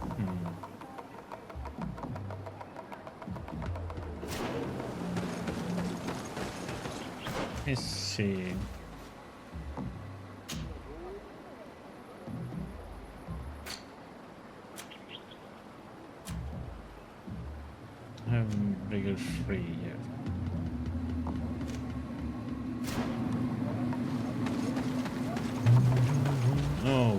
Let's see. I have bigger free yet. No.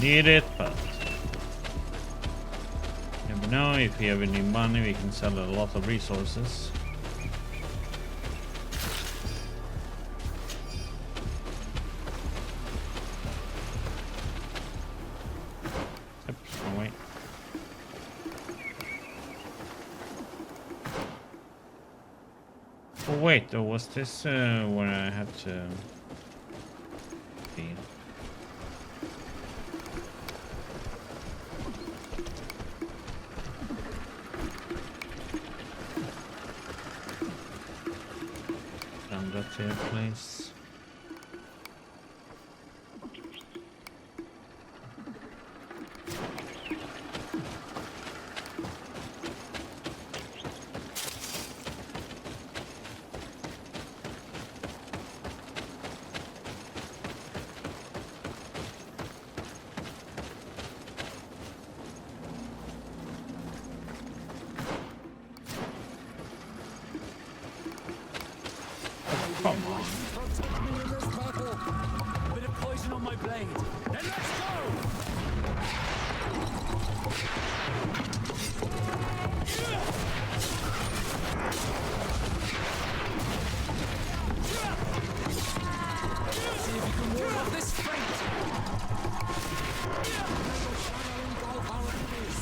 Need it, but never know. If we have any money, we can sell a lot of resources. Oops, no way. Oh wait, or was this where I had to be? Here, please. poison on my blade. Then let's go! See if you can ward off this fate! Engulf our enemies!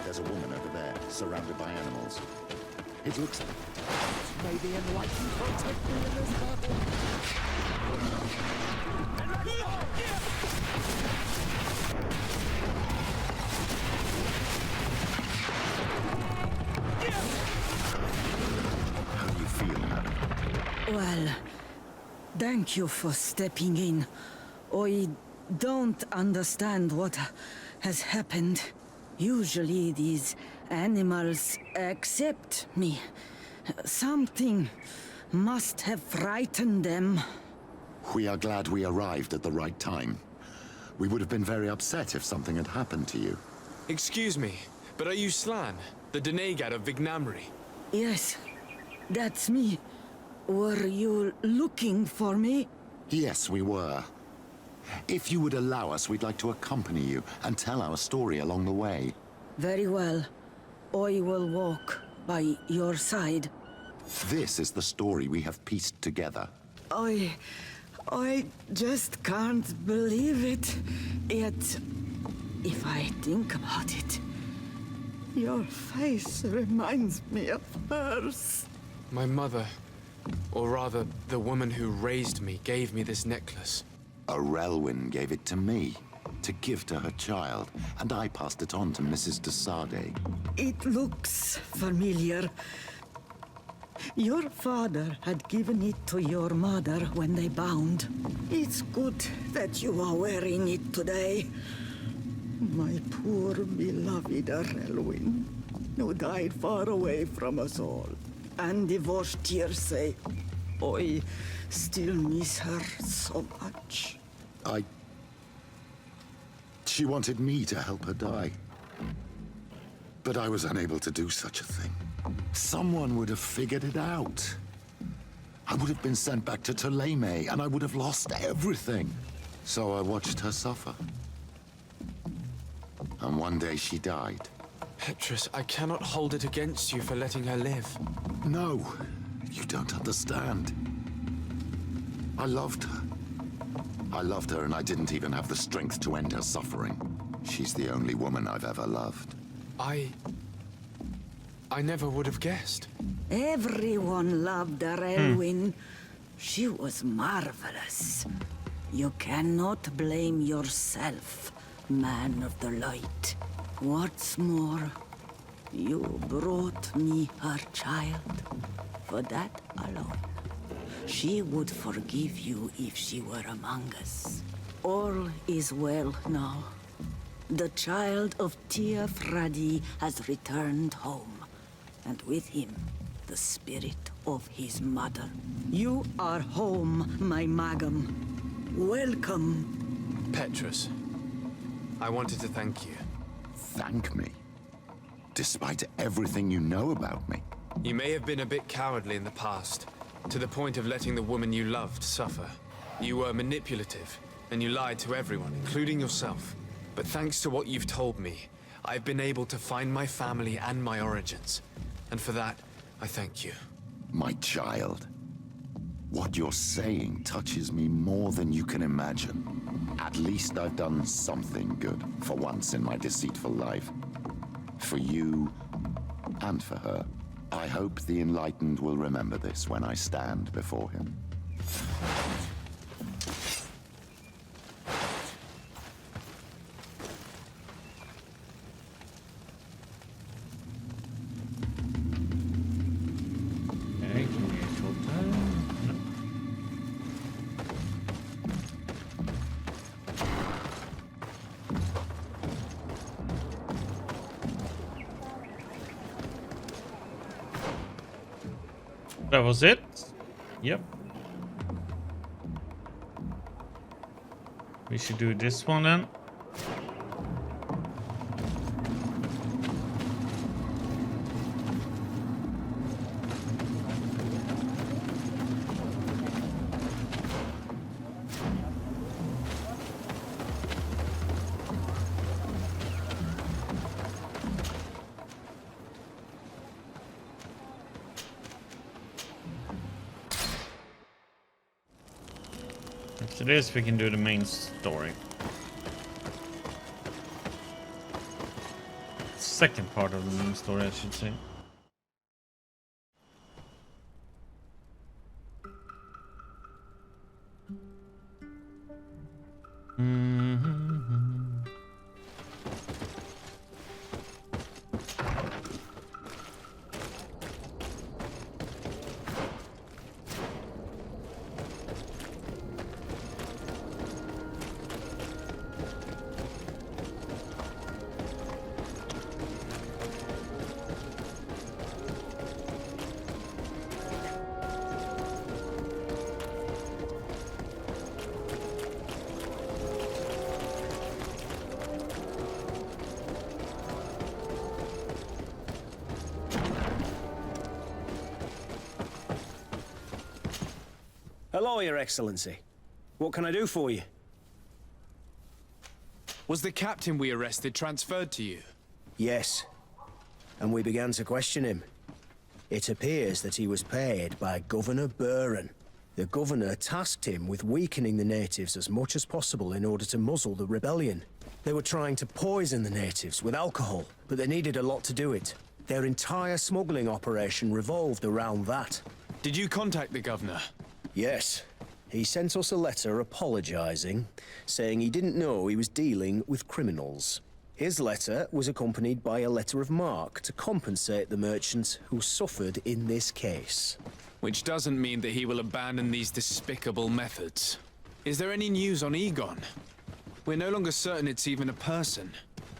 There's a woman over there, surrounded by animals. It looks like maybe enlightened protect me in this battle. How do you feel, madam? Well, thank you for stepping in. I don't understand what has happened. Usually these animals accept me. Something must have frightened them. We are glad we arrived at the right time. We would have been very upset if something had happened to you. Excuse me, but are you Slan, the Denegad of Vignamri? Yes, that's me. Were you looking for me? Yes, we were. If you would allow us, we'd like to accompany you and tell our story along the way. Very well. I will walk by your side. This is the story we have pieced together. I just can't believe it. Yet, if I think about it, your face reminds me of hers. My mother, or rather, the woman who raised me, gave me this necklace. A Relwyn gave it to me, to give to her child, and I passed it on to Mrs. de Sade. It looks familiar. Your father had given it to your mother when they bound. It's good that you are wearing it today. My poor beloved Relwyn, who died far away from us all. And divorced Tirce. I still miss her so much. She wanted me to help her die. But I was unable to do such a thing. Someone would have figured it out. I would have been sent back to Ptolemy, and I would have lost everything. So I watched her suffer. And one day she died. Petrus, I cannot hold it against you for letting her live. No, you don't understand. I loved her. I loved her, and I didn't even have the strength to end her suffering. She's the only woman I've ever loved. I never would have guessed. Everyone loved Relwyn. She was marvelous. You cannot blame yourself, man of the light. What's more, you brought me her child. For that alone, she would forgive you if she were among us. All is well now. The child of Tír Fradi has returned home, and with him, the spirit of his mother. You are home, my Magam. Welcome. Petrus, I wanted to thank you. Thank me? Despite everything you know about me? You may have been a bit cowardly in the past, to the point of letting the woman you loved suffer. You were manipulative, and you lied to everyone, including yourself. But thanks to what you've told me, I've been able to find my family and my origins. And for that, I thank you. My child. What you're saying touches me more than you can imagine. At least I've done something good for once in my deceitful life. For you and for her. I hope the Enlightened will remember this when I stand before him. that was it. Yep. We should do this one then. After this, we can do the main story. Second part of the main story, I should say. Hello, Your Excellency. What can I do for you? Was the captain we arrested transferred to you? Yes. And we began to question him. It appears that he was paid by Governor Buren. The governor tasked him with weakening the natives as much as possible in order to muzzle the rebellion. They were trying to poison the natives with alcohol, but they needed a lot to do it. Their entire smuggling operation revolved around that. Did you contact the governor? Yes. He sent us a letter apologizing, saying he didn't know he was dealing with criminals. His letter was accompanied by a letter of marque to compensate the merchants who suffered in this case. Which doesn't mean that he will abandon these despicable methods. Is there any news on Egon? We're no longer certain it's even a person.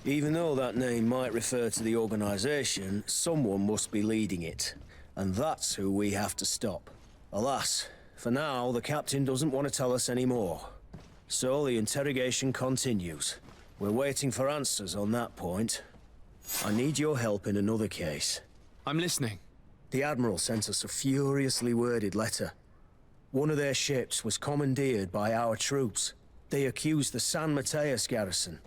Even though that name might refer to the organization, someone must be leading it. And that's who we have to stop. Alas, for now, the captain doesn't want to tell us any more. So the interrogation continues. We're waiting for answers on that point. I need your help in another case. I'm listening. The Admiral sent us a furiously worded letter. One of their ships was commandeered by our troops. They accused the San-Matheus garrison.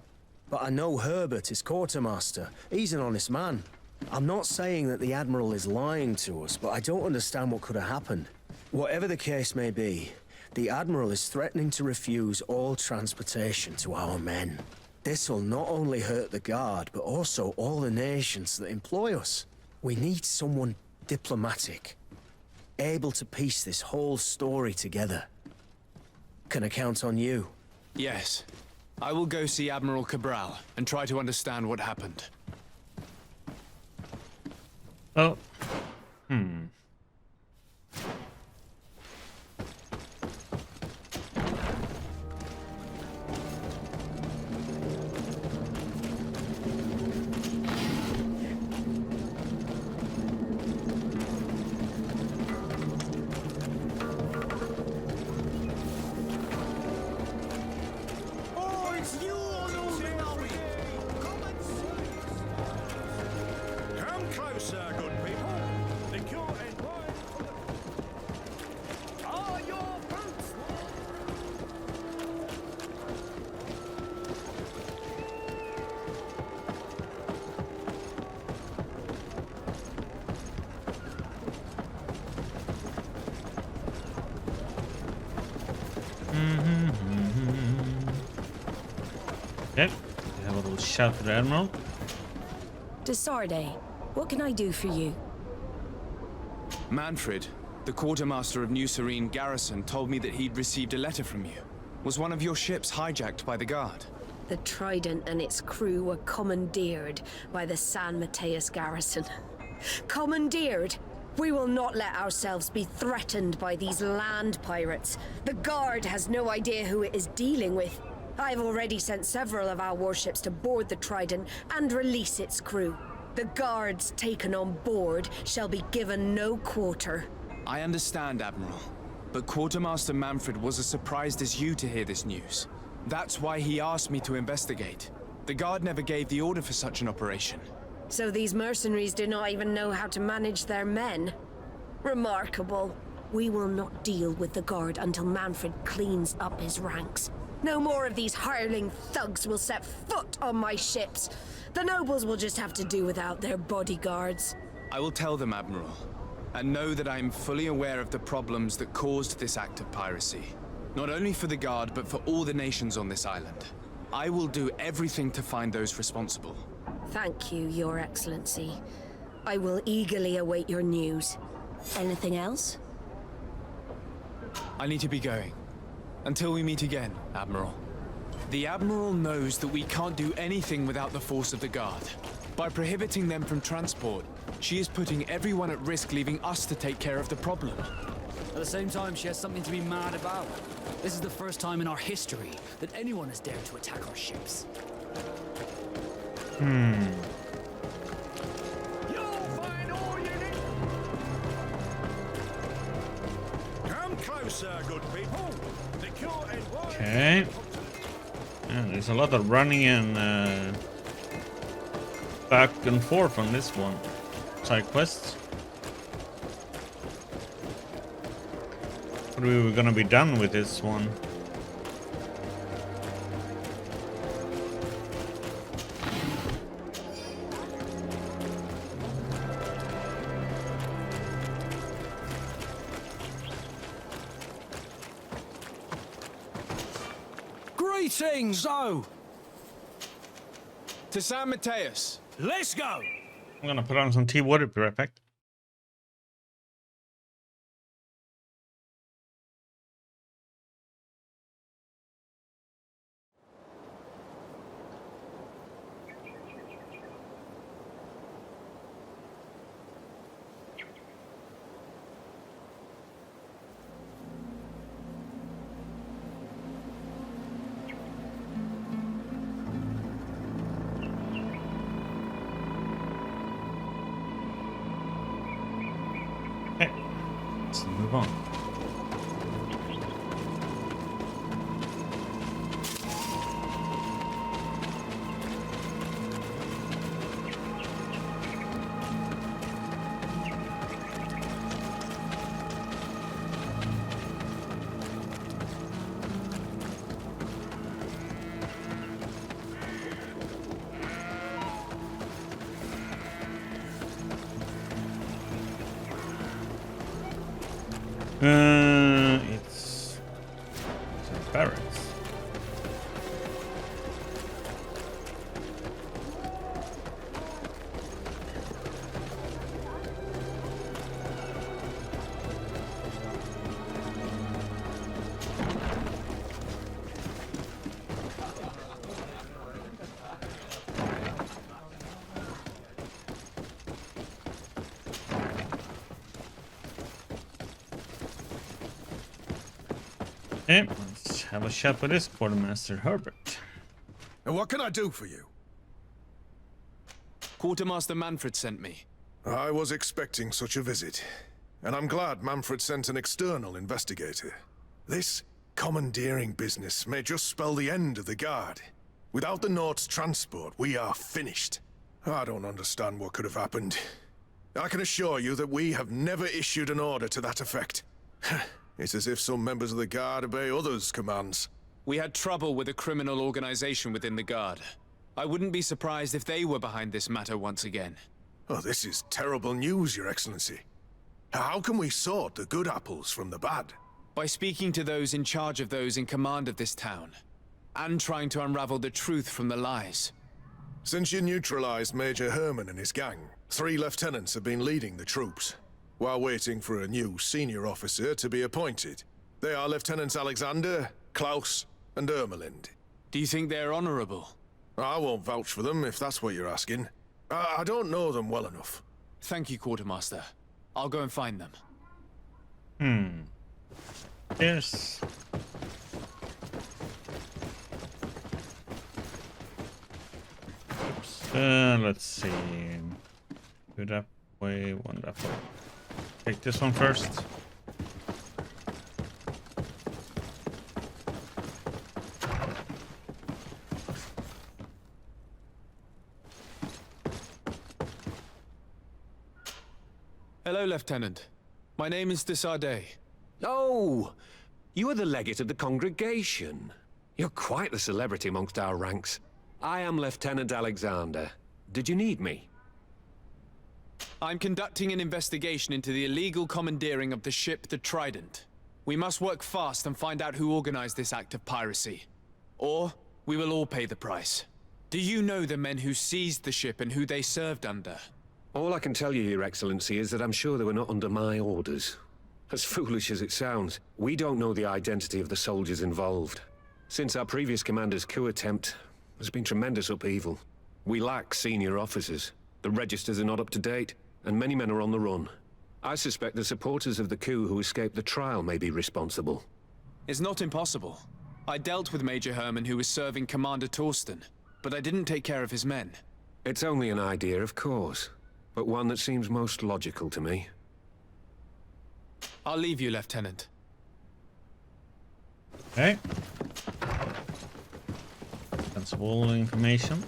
But I know Herbert is quartermaster. He's an honest man. I'm not saying that the Admiral is lying to us, but I don't understand what could have happened. Whatever the case may be, the Admiral is threatening to refuse all transportation to our men. This will not only hurt the Guard, but also all the nations that employ us. We need someone diplomatic, able to piece this whole story together. Can I count on you? Yes. I will go see Admiral Cabral and try to understand what happened. Oh. Okay, we have a little shout for the Admiral. Desarde, what can I do for you? Manfred, the quartermaster of New Sérèn garrison, told me that he'd received a letter from you. Was one of your ships hijacked by the Guard? The Trident and its crew were commandeered by the San-Matheus garrison. Commandeered? We will not let ourselves be threatened by these land pirates. The Guard has no idea who it is dealing with. I've already sent several of our warships to board the Trident and release its crew. The Guards taken on board shall be given no quarter. I understand, Admiral. But Quartermaster Manfred was as surprised as you to hear this news. That's why he asked me to investigate. The Guard never gave the order for such an operation. So these mercenaries do not even know how to manage their men? Remarkable. We will not deal with the Guard until Manfred cleans up his ranks. No more of these hireling thugs will set foot on my ships. The nobles will just have to do without their bodyguards. I will tell them, Admiral. And know that I am fully aware of the problems that caused this act of piracy. Not only for the Guard, but for all the nations on this island. I will do everything to find those responsible. Thank you, Your Excellency. I will eagerly await your news. Anything else? I need to be going. Until we meet again, Admiral. The Admiral knows that we can't do anything without the force of the Guard. By prohibiting them from transport, she is putting everyone at risk, leaving us to take care of the problem. At the same time, she has something to be mad about. This is the first time in our history that anyone has dared to attack our ships. Come closer, good people. Okay. Yeah, there's a lot of running and back and forth on this one. Side quests. But we were gonna be done with this one. Greetings! So, to San-Matheus. Let's go! I'm gonna put on some tea water, be right back. Let's move on. It's a barracks. Okay, let's have a chat with this Quartermaster Herbert. And what can I do for you? Quartermaster Manfred sent me. I was expecting such a visit, and I'm glad Manfred sent an external investigator. This commandeering business may just spell the end of the Guard. Without the Nort's transport, we are finished. I don't understand what could have happened. I can assure you that we have never issued an order to that effect. It's as if some members of the Guard obey others' commands. We had trouble with a criminal organization within the Guard. I wouldn't be surprised if they were behind this matter once again. Oh, this is terrible news, Your Excellency. How can we sort the good apples from the bad? By speaking to those in charge of those in command of this town, and trying to unravel the truth from the lies. Since you neutralized Major Herman and his gang, 3 lieutenants have been leading the troops, while waiting for a new senior officer to be appointed. They are Lieutenants Alexander, Klaus, and Ermelind. Do you think they're honorable? I won't vouch for them if that's what you're asking. I don't know them well enough. Thank you, Quartermaster. I'll go and find them. Yes. Let's see. Good up way, wonderful. Take this one first. Hello, Lieutenant. My name is Desade. Oh, you are the legate of the congregation. You're quite the celebrity amongst our ranks. I am Lieutenant Alexander. Did you need me? I'm conducting an investigation into the illegal commandeering of the ship the Trident. We must work fast and find out who organized this act of piracy. Or we will all pay the price. Do you know the men who seized the ship and who they served under? All I can tell you, Your Excellency, is that I'm sure they were not under my orders. As foolish as it sounds, we don't know the identity of the soldiers involved. Since our previous commander's coup attempt, there's been tremendous upheaval. We lack senior officers. The registers are not up to date, and many men are on the run. I suspect the supporters of the coup who escaped the trial may be responsible. It's not impossible. I dealt with Major Herman, who was serving Commander Torsten, but I didn't take care of his men. It's only an idea, of course, but one that seems most logical to me. I'll leave you, Lieutenant. Okay. That's all the information.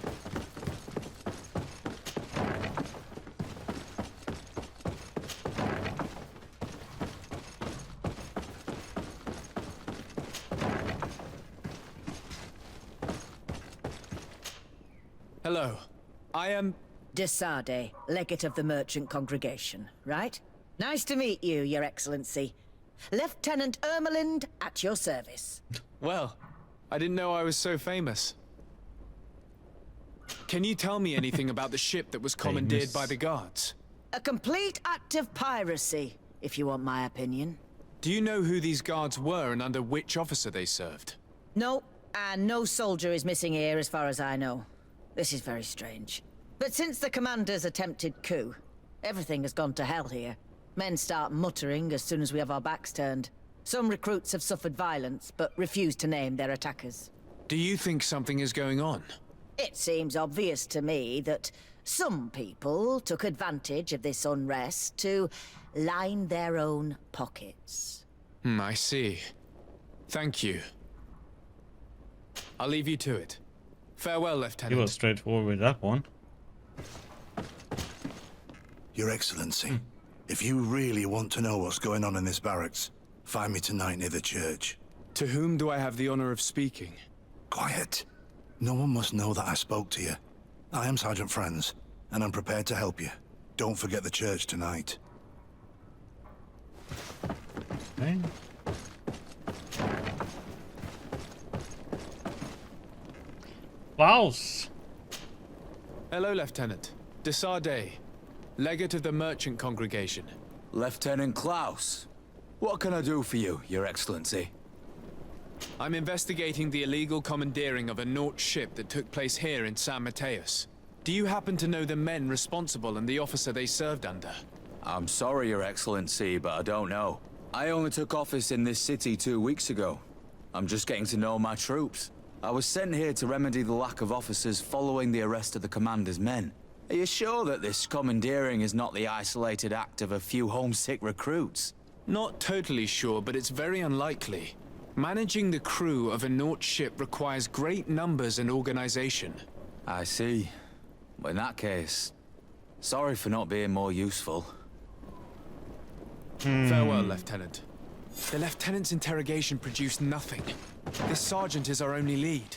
Hello. I am... Desade, legate of the merchant congregation, right? Nice to meet you, Your Excellency. Lieutenant Ermelind at your service. Well, I didn't know I was so famous. Can you tell me anything about the ship that was commandeered by the guards? A complete act of piracy, if you want my opinion. Do you know who these guards were and under which officer they served? No, and no soldier is missing here as far as I know. This is very strange. But since the commander's attempted coup, everything has gone to hell here. Men start muttering as soon as we have our backs turned. Some recruits have suffered violence, but refuse to name their attackers. Do you think something is going on? It seems obvious to me that some people took advantage of this unrest to line their own pockets. I see. Thank you. I'll leave you to it. Farewell, Lieutenant. He was straightforward with that one. Your Excellency, if you really want to know what's going on in this barracks, find me tonight near the church. To whom do I have the honor of speaking? Quiet. No one must know that I spoke to you. I am Sergeant Franz, and I'm prepared to help you. Don't forget the church tonight. Okay. Klaus! Hello, Lieutenant. Desade, legate of the merchant congregation. Lieutenant Klaus. What can I do for you, Your Excellency? I'm investigating the illegal commandeering of a Naut ship that took place here in San-Matheus. Do you happen to know the men responsible and the officer they served under? I'm sorry, Your Excellency, but I don't know. I only took office in this city 2 weeks ago. I'm just getting to know my troops. I was sent here to remedy the lack of officers following the arrest of the commander's men. Are you sure that this commandeering is not the isolated act of a few homesick recruits? Not totally sure, but it's very unlikely. Managing the crew of a Naut ship requires great numbers and organization. I see. But in that case, sorry for not being more useful. Farewell, Lieutenant. The Lieutenant's interrogation produced nothing. This sergeant is our only lead.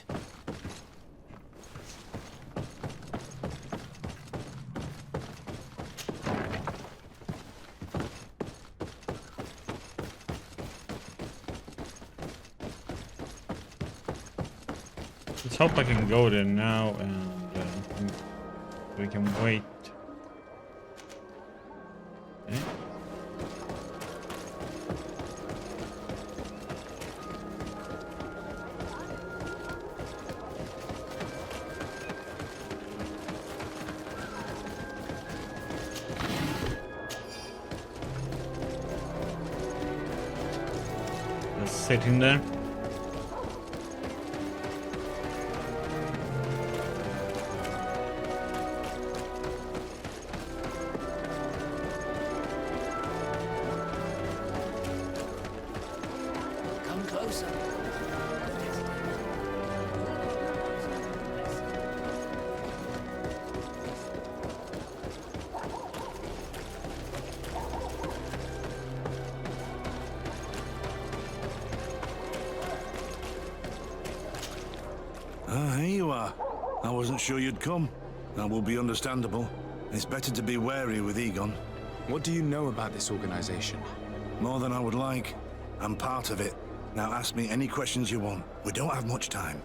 Let's hope I can go there now and we can wait. Okay. Just sitting there. wasn't sure you'd come. That will be understandable. It's better to be wary with Egon. What do you know about this organization? More than I would like. I'm part of it. Now ask me any questions you want. We don't have much time.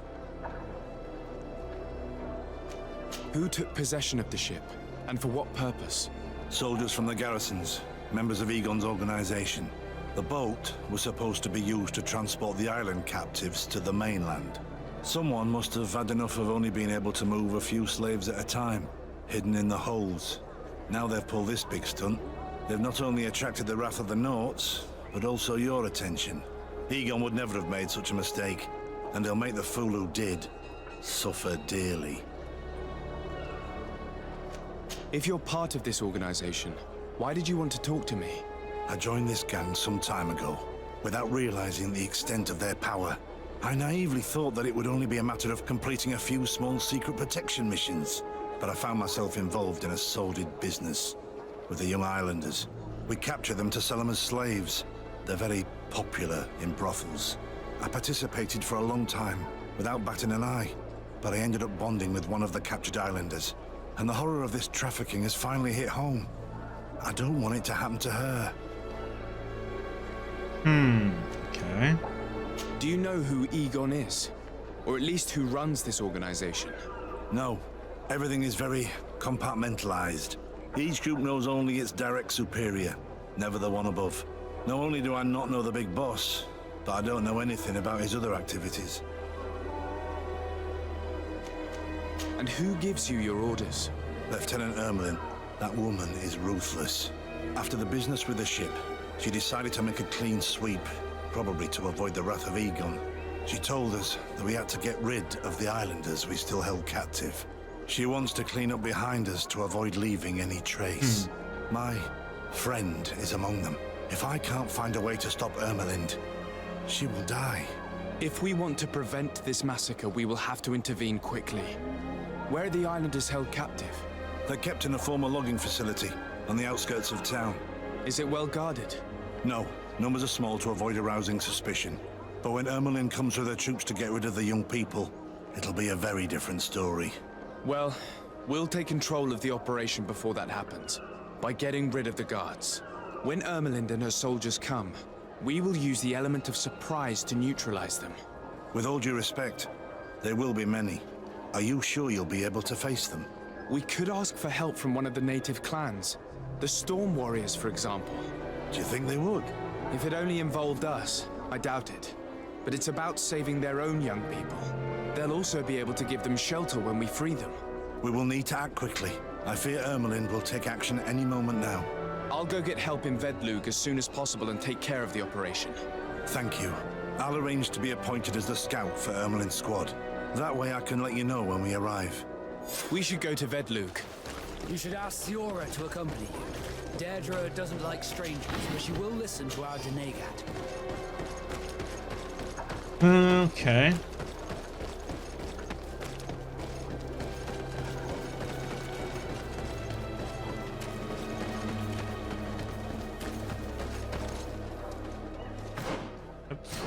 Who took possession of the ship? And for what purpose? Soldiers from the garrisons, members of Egon's organization. The boat was supposed to be used to transport the island captives to the mainland. Someone must have had enough of only being able to move a few slaves at a time, hidden in the holds. Now they've pulled this big stunt. They've not only attracted the wrath of the Nauts, but also your attention. Egon would never have made such a mistake, and they'll make the fool who did suffer dearly. If you're part of this organization, why did you want to talk to me? I joined this gang some time ago, without realizing the extent of their power. I naively thought that it would only be a matter of completing a few small secret protection missions, but I found myself involved in a sordid business with the young islanders. We capture them to sell them as slaves. They're very popular in brothels. I participated for a long time, without batting an eye, but I ended up bonding with one of the captured islanders, and the horror of this trafficking has finally hit home. I don't want it to happen to her. Okay. Do you know who Egon is? Or at least who runs this organization? No. Everything is very compartmentalized. Each group knows only its direct superior, never the one above. Not only do I not know the big boss, but I don't know anything about his other activities. And who gives you your orders? Lieutenant Ermelin. That woman is ruthless. After the business with the ship, she decided to make a clean sweep, probably to avoid the wrath of Egon. She told us that we had to get rid of the islanders we still held captive. She wants to clean up behind us to avoid leaving any trace. My friend is among them. If I can't find a way to stop Ermelind, she will die. If we want to prevent this massacre, we will have to intervene quickly. Where are the islanders held captive? They're kept in a former logging facility on the outskirts of town. Is it well guarded? No. Numbers are small to avoid arousing suspicion. But when Ermelin comes with her troops to get rid of the young people, it'll be a very different story. Well, we'll take control of the operation before that happens, by getting rid of the guards. When Ermelind and her soldiers come, we will use the element of surprise to neutralize them. With all due respect, there will be many. Are you sure you'll be able to face them? We could ask for help from one of the native clans. The Storm Warriors, for example. Do you think they would? If it only involved us, I doubt it. But it's about saving their own young people. They'll also be able to give them shelter when we free them. We will need to act quickly. I fear Ermelind will take action any moment now. I'll go get help in Vedlug as soon as possible and take care of the operation. Thank you. I'll arrange to be appointed as the scout for Ermelind's squad. That way I can let you know when we arrive. We should go to Vedlug. You should ask Siora to accompany you. Deirdre doesn't like strangers, but she will listen to our Denegat. Okay. Oops.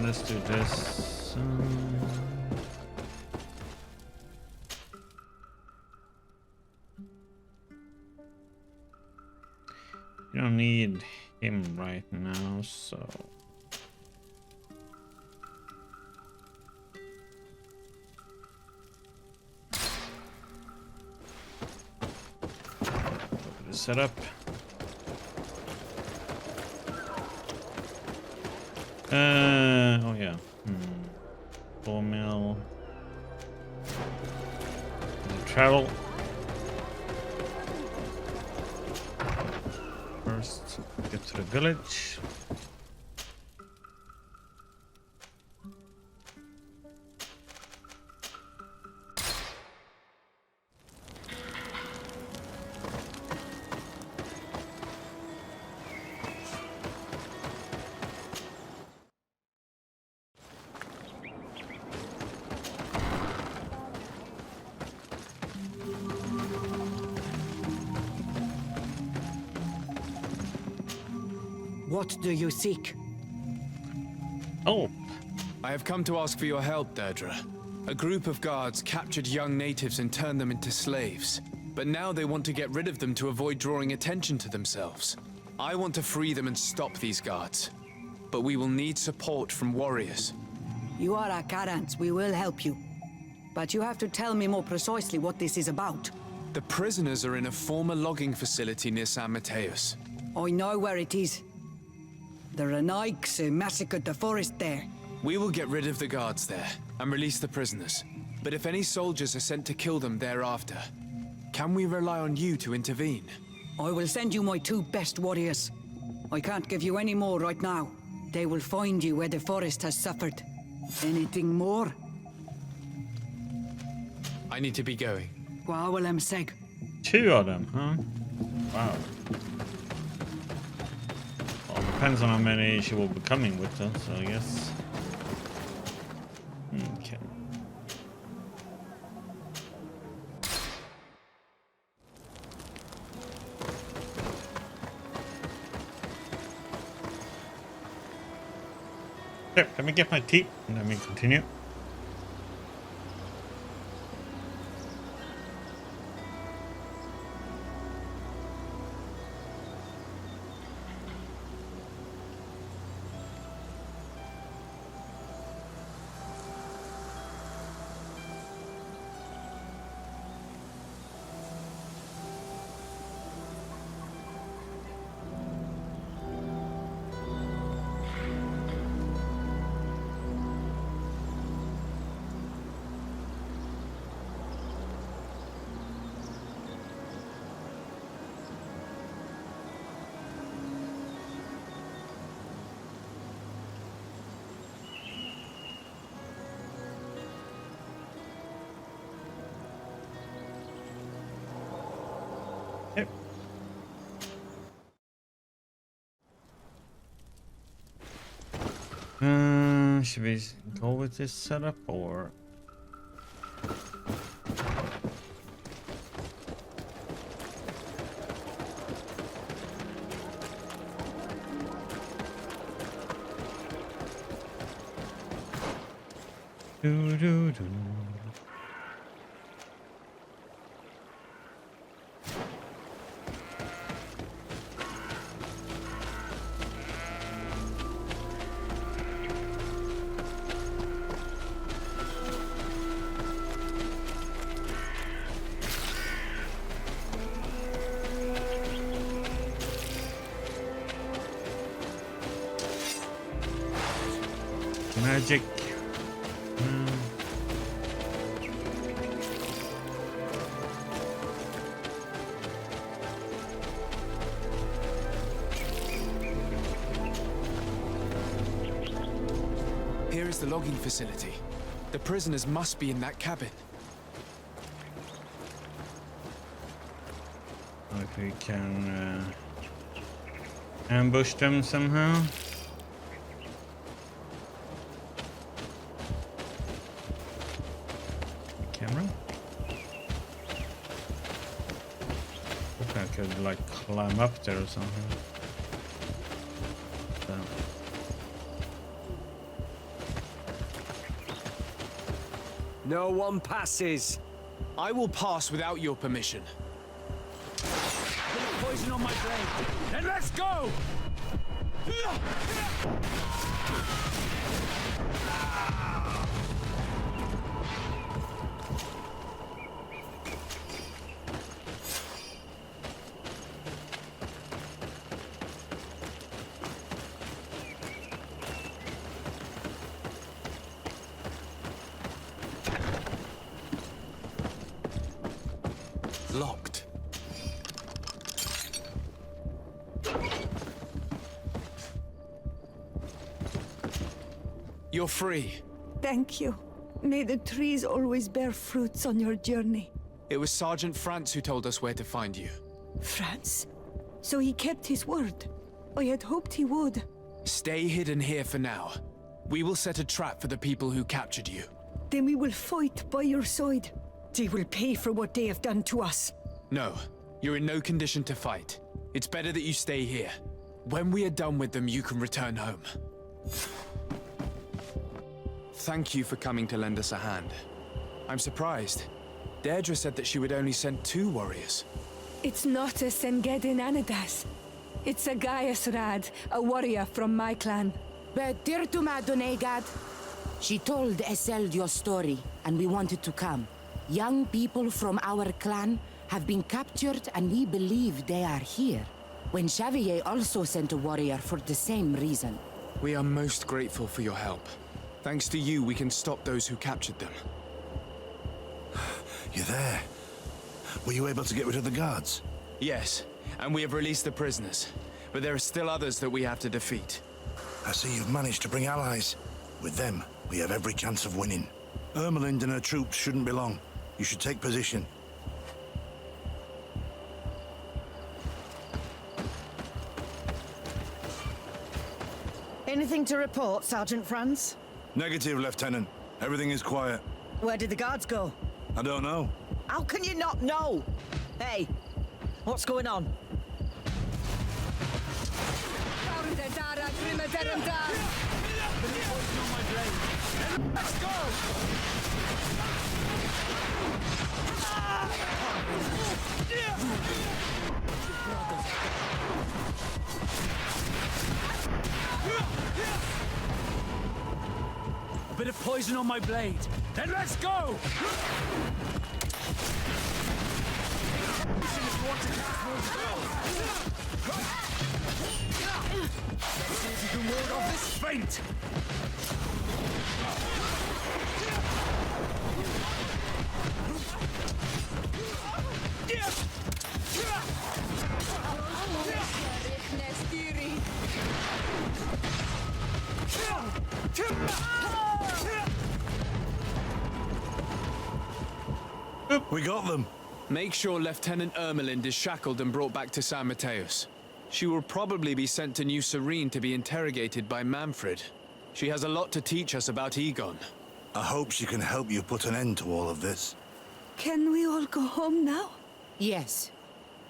Let's do this. You don't need him right now, so set up. Oh yeah. Full mill. Travel. First, get to the village. What do you seek? Oh. I have come to ask for your help, Deirdre. A group of guards captured young natives and turned them into slaves. But now they want to get rid of them to avoid drawing attention to themselves. I want to free them and stop these guards. But we will need support from warriors. You are a Karans. We will help you. But you have to tell me more precisely what this is about. The prisoners are in a former logging facility near San-Matheus. I know where it is. The Renaiks massacred the forest there. We will get rid of the guards there and release the prisoners. But if any soldiers are sent to kill them thereafter, can we rely on you to intervene? I will send you my 2 best warriors. I can't give you any more right now. They will find you where the forest has suffered. Anything more? I need to be going. 2 of them, huh? Wow. Well, depends on how many she will be coming with, though, so I guess. Okay. There, let me get my tea and then we continue. Should we go with this setup or? Do. Magic. Here is the logging facility. The prisoners must be in that cabin. If we can ambush them somehow. Camera. Hope I could like climb up there or something. So. No one passes. I will pass without your permission. Poison on my blade. Then let's go! Locked. You're free. Thank you. May the trees always bear fruits on your journey. It was Sergeant France who told us where to find you. France? So he kept his word. I had hoped he would. Stay hidden here for now. We will set a trap for the people who captured you. Then we will fight by your side. They will pay for what they have done to us. No, you're in no condition to fight. It's better that you stay here. When we are done with them, you can return home. Thank you for coming to lend us a hand. I'm surprised. Deirdre said that she would only send 2 warriors. It's not a Sengedin Anadas. It's a Gaius Rad, a warrior from my clan. Betirtuma Donegad. She told Eseld your story, and we wanted to come. Young people from our clan have been captured, and we believe they are here. Wenshaganaw also sent a warrior for the same reason. We are most grateful for your help. Thanks to you, we can stop those who captured them. You're there. Were you able to get rid of the guards? Yes, and we have released the prisoners. But there are still others that we have to defeat. I see you've managed to bring allies. With them, we have every chance of winning. Ermelind and her troops shouldn't be long. You should take position. Anything to report, Sergeant Franz? Negative, Lieutenant. Everything is quiet. Where did the guards go? I don't know. How can you not know? Hey, what's going on? Let's go! A bit of poison on my blade. Then let's go! Let's see if you can ward off this feint! We got them. Make sure Lieutenant Ermelind is shackled and brought back to San-Matheus. She will probably be sent to New Sérèn to be interrogated by Manfred. She has a lot to teach us about Egon. I hope she can help you put an end to all of this. Can we all go home now? Yes.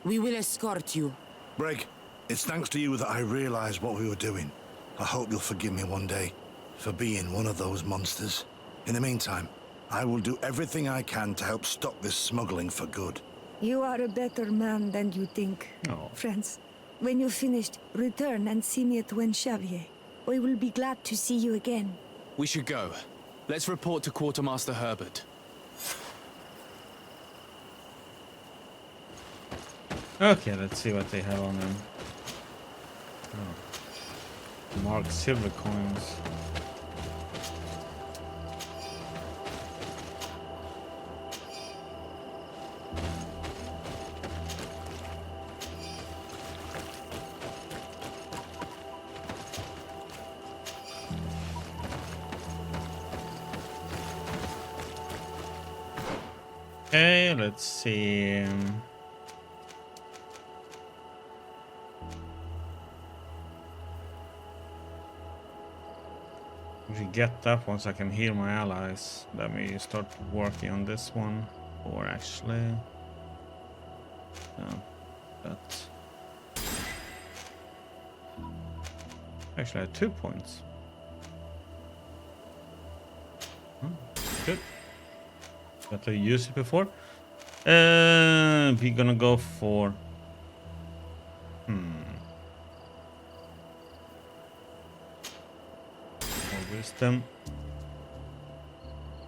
We will escort you. Breg, it's thanks to you that I realized what we were doing. I hope you'll forgive me one day for being one of those monsters. In the meantime, I will do everything I can to help stop this smuggling for good. You are a better man than you think, friends. When you're finished, return and see me at Wenshaganaw. I will be glad to see you again. We should go. Let's report to Quartermaster Herbert. Okay, let's see what they have on them. Oh. Marked silver coins. Okay, let's see. If you get that one, so I can heal my allies. Let me start working on this one. Or actually, no, that. Actually, I had 2 points. Good. Got to use it before. We're gonna go for. More wisdom.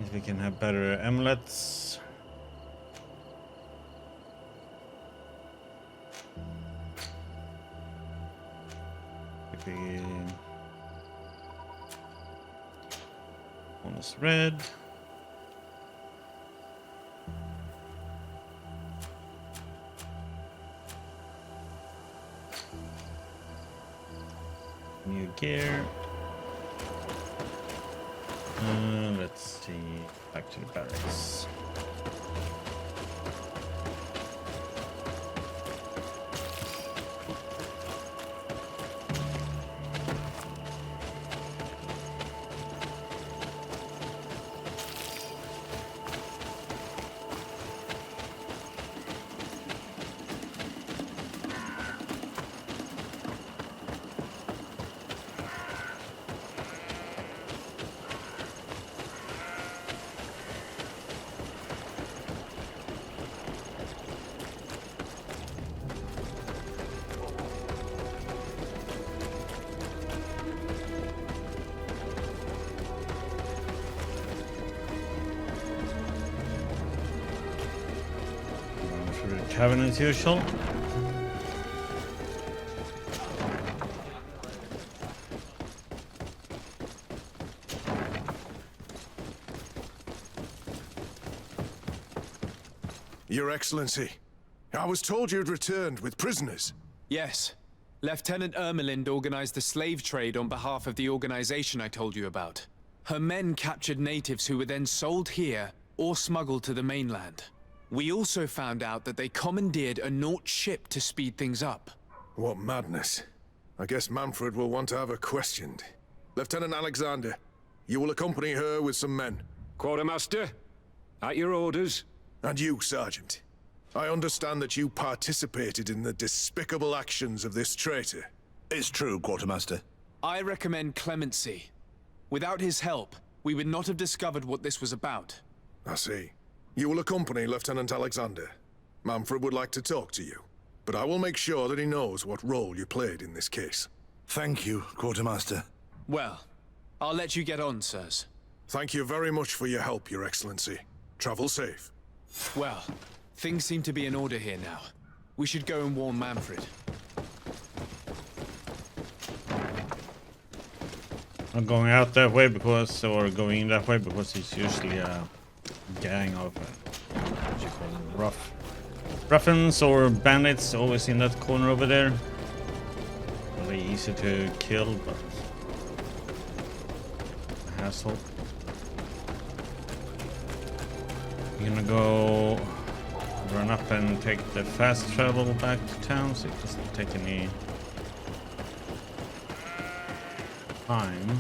If we can have better amulets. If we. One is red. New gear. Let's see. Back to the barracks. to the tavern as usual. Your Excellency, I was told you'd returned with prisoners. Yes. Lieutenant Ermelind organized the slave trade on behalf of the organization I told you about. Her men captured natives who were then sold here or smuggled to the mainland. We also found out that they commandeered a Naut ship to speed things up. What madness. I guess Manfred will want to have her questioned. Lieutenant Alexander, you will accompany her with some men. Quartermaster, at your orders. And you, Sergeant. I understand that you participated in the despicable actions of this traitor. It's true, Quartermaster. I recommend clemency. Without his help, we would not have discovered what this was about. I see. You will accompany Lieutenant Alexander. Manfred would like to talk to you, but I will make sure that he knows what role you played in this case. Thank you, Quartermaster. Well, I'll let you get on, sirs. Thank you very much for your help, Your Excellency. Travel safe. Well, things seem to be in order here now. We should go and warn Manfred. I'm going out that way because, or going in that way because it's usually a gang of what you call them, ruffians or bandits always in that corner over there. Really easy to kill, but a hassle. You're gonna go run up and take the fast travel back to town, so it doesn't take any time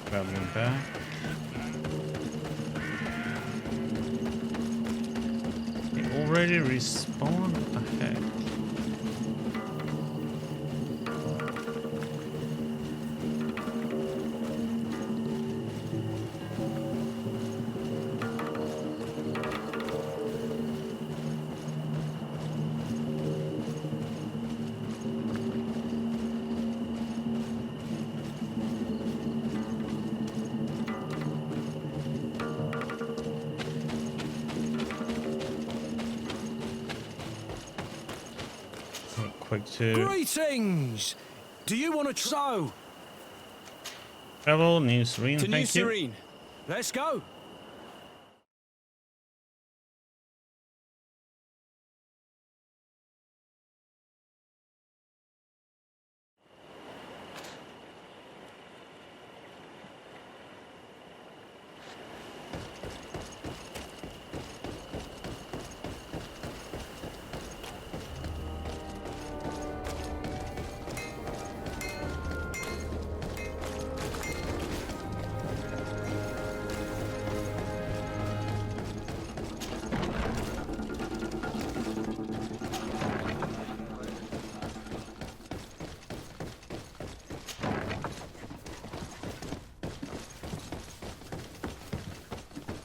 traveling back. They already respawned? What the heck? Greetings! Do you want to travel? New Sérèn, to New thank you. Sérèn. Let's go.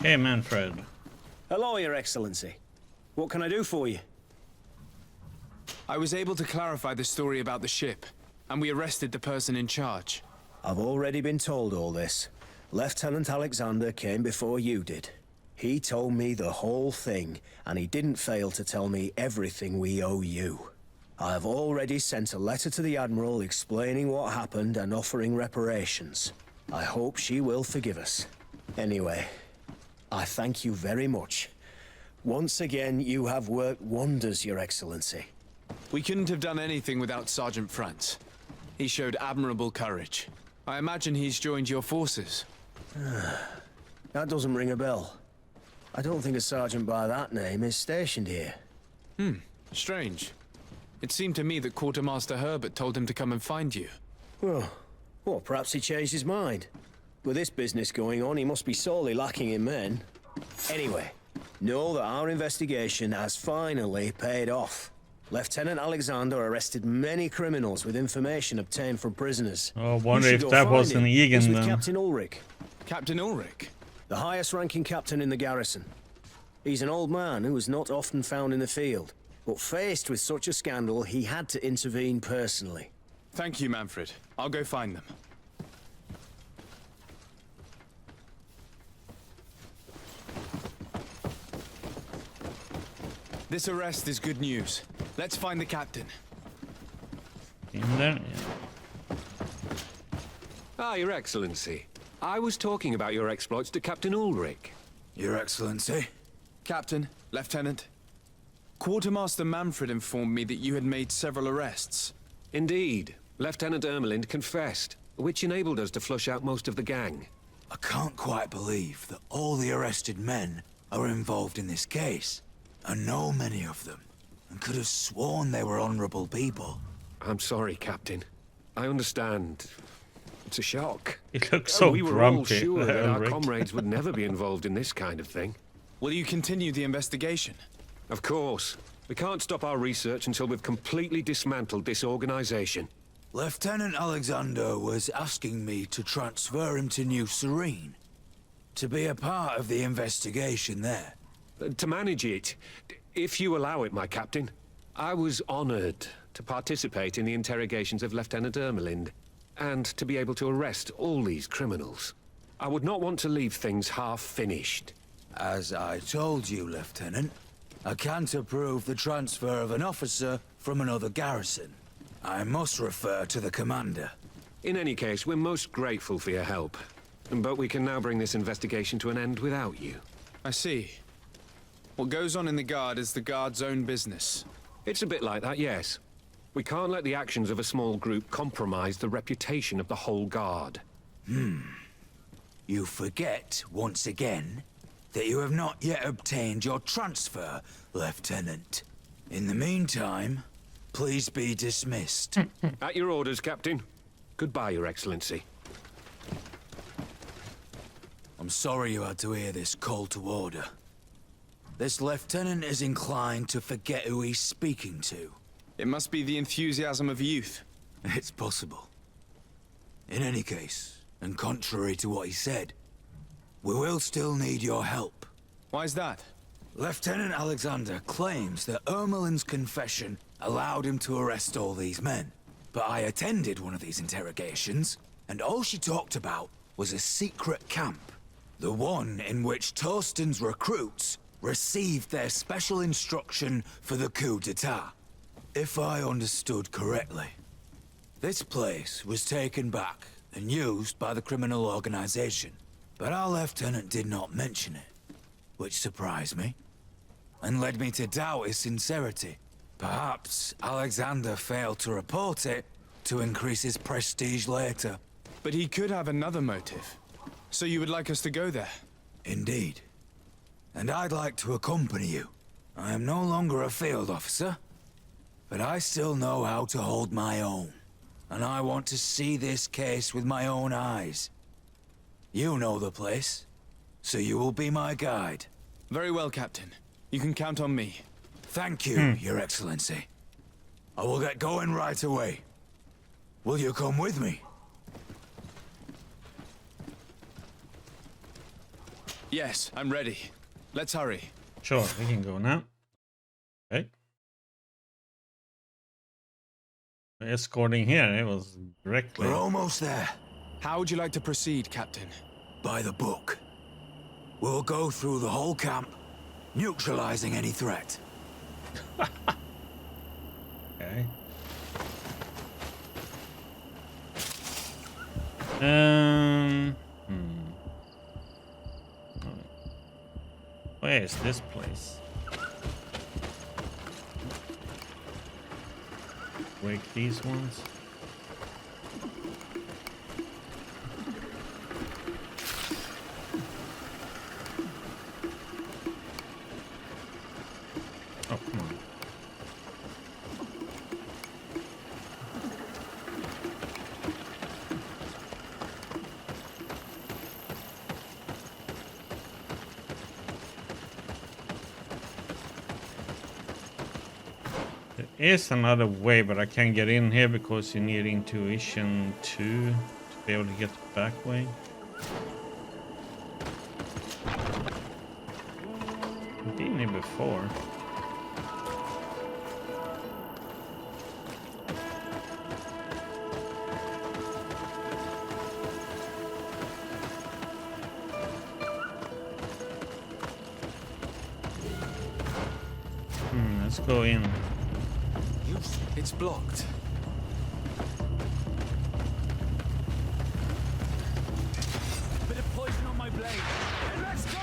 Hey, Manfred. Hello, Your Excellency. What can I do for you? I was able to clarify the story about the ship, and we arrested the person in charge. I've already been told all this. Lieutenant Alexander came before you did. He told me the whole thing, and he didn't fail to tell me everything we owe you. I have already sent a letter to the Admiral explaining what happened and offering reparations. I hope she will forgive us. Anyway, I thank you very much. Once again, you have worked wonders, Your Excellency. We couldn't have done anything without Sergeant Franz. He showed admirable courage. I imagine he's joined your forces. That doesn't ring a bell. I don't think a sergeant by that name is stationed here. Strange. It seemed to me that Quartermaster Herbert told him to come and find you. Well, perhaps he changed his mind. With this business going on, he must be sorely lacking in men. Anyway, know that our investigation has finally paid off. Lieutenant Alexander arrested many criminals with information obtained from prisoners. Oh, wonder if that was an Egan He's with then. Captain Ulrich. Captain Ulrich? The highest ranking captain in the garrison. He's an old man who is not often found in the field, but faced with such a scandal, he had to intervene personally. Thank you, Manfred. I'll go find them. This arrest is good news. Let's find the captain. In there? Yeah. Ah, Your Excellency. I was talking about your exploits to Captain Ulrich. Your Excellency? Captain, Lieutenant. Quartermaster Manfred informed me that you had made several arrests. Indeed. Lieutenant Ermelind confessed, which enabled us to flush out most of the gang. I can't quite believe that all the arrested men are involved in this case. I know many of them, and could have sworn they were honorable people. I'm sorry, Captain. I understand. It's a shock. He looks so we were grumpy, all sure that our Ulrich. comrades would never be involved in this kind of thing. Will you continue the investigation? Of course. We can't stop our research until we've completely dismantled this organization. Lieutenant Alexander was asking me to transfer him to New Sérèn, to be a part of the investigation there. To manage it, if you allow it, my captain. I was honored to participate in the interrogations of Lieutenant Ermelind, and to be able to arrest all these criminals. I would not want to leave things half-finished. As I told you, Lieutenant, I can't approve the transfer of an officer from another garrison. I must refer to the commander. In any case, we're most grateful for your help. But we can now bring this investigation to an end without you. I see. What goes on in the Guard is the Guard's own business. It's a bit like that, yes. We can't let the actions of a small group compromise the reputation of the whole Guard. You forget, once again, that you have not yet obtained your transfer, Lieutenant. In the meantime, please be dismissed. At your orders, Captain. Goodbye, Your Excellency. I'm sorry you had to hear this call to order. This lieutenant is inclined to forget who he's speaking to. It must be the enthusiasm of youth. It's possible. In any case, and contrary to what he said, we will still need your help. Why is that? Lieutenant Alexander claims that Ermelind's confession allowed him to arrest all these men. But I attended one of these interrogations, and all she talked about was a secret camp. The one in which Torsten's recruits received their special instruction for the coup d'etat. If I understood correctly, this place was taken back and used by the criminal organization. But our lieutenant did not mention it, which surprised me, and led me to doubt his sincerity. Perhaps Alexander failed to report it to increase his prestige later. But he could have another motive. So you would like us to go there? Indeed. And I'd like to accompany you. I am no longer a field officer, but I still know how to hold my own. And I want to see this case with my own eyes. You know the place, so you will be my guide. Very well, Captain. You can count on me. Thank you, Your Excellency. I will get going right away. Will you come with me? Yes, I'm ready. Let's hurry. Sure, we can go now. Okay. Escorting here, it was directly. We're almost there. How would you like to proceed, Captain? By the book. We'll go through the whole camp, neutralizing any threat. Okay. Where is this place? Break these ones. Oh, come on. There is another way, but I can't get in here because you need intuition 2 to be able to get the back way. I've been here before. Let's go in. It's blocked. Bit of poison on my blade. Let's go!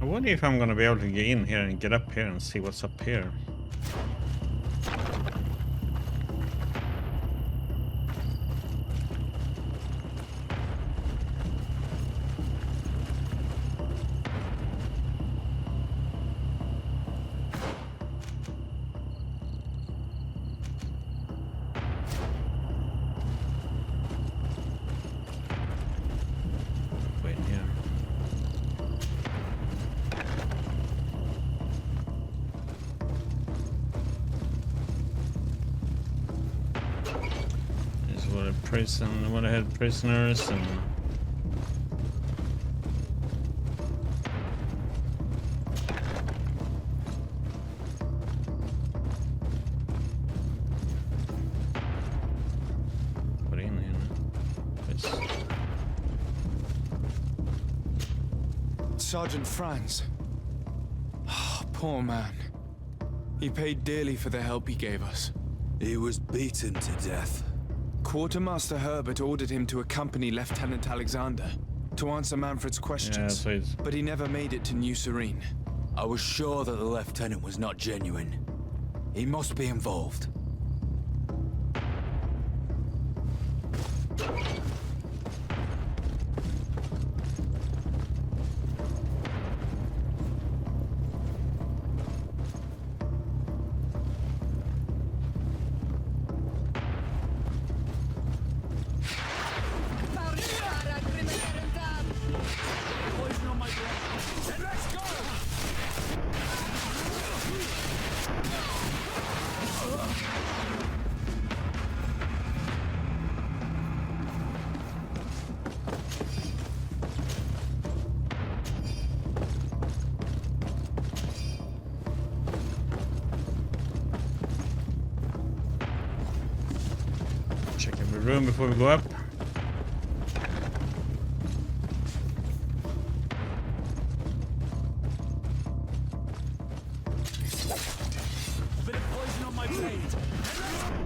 I wonder if I'm gonna be able to get in here and get up here and see what's up here. Prison, what I had prisoners and put in here. Sergeant Franz. Oh, poor man. He paid dearly for the help he gave us. He was beaten to death. Quartermaster Herbert ordered him to accompany Lieutenant Alexander to answer Manfred's questions, but he never made it to New Sérèn. I was sure that the lieutenant was not genuine. He must be involved. check every room before we go up. Bit of poison on my blade. Let's go!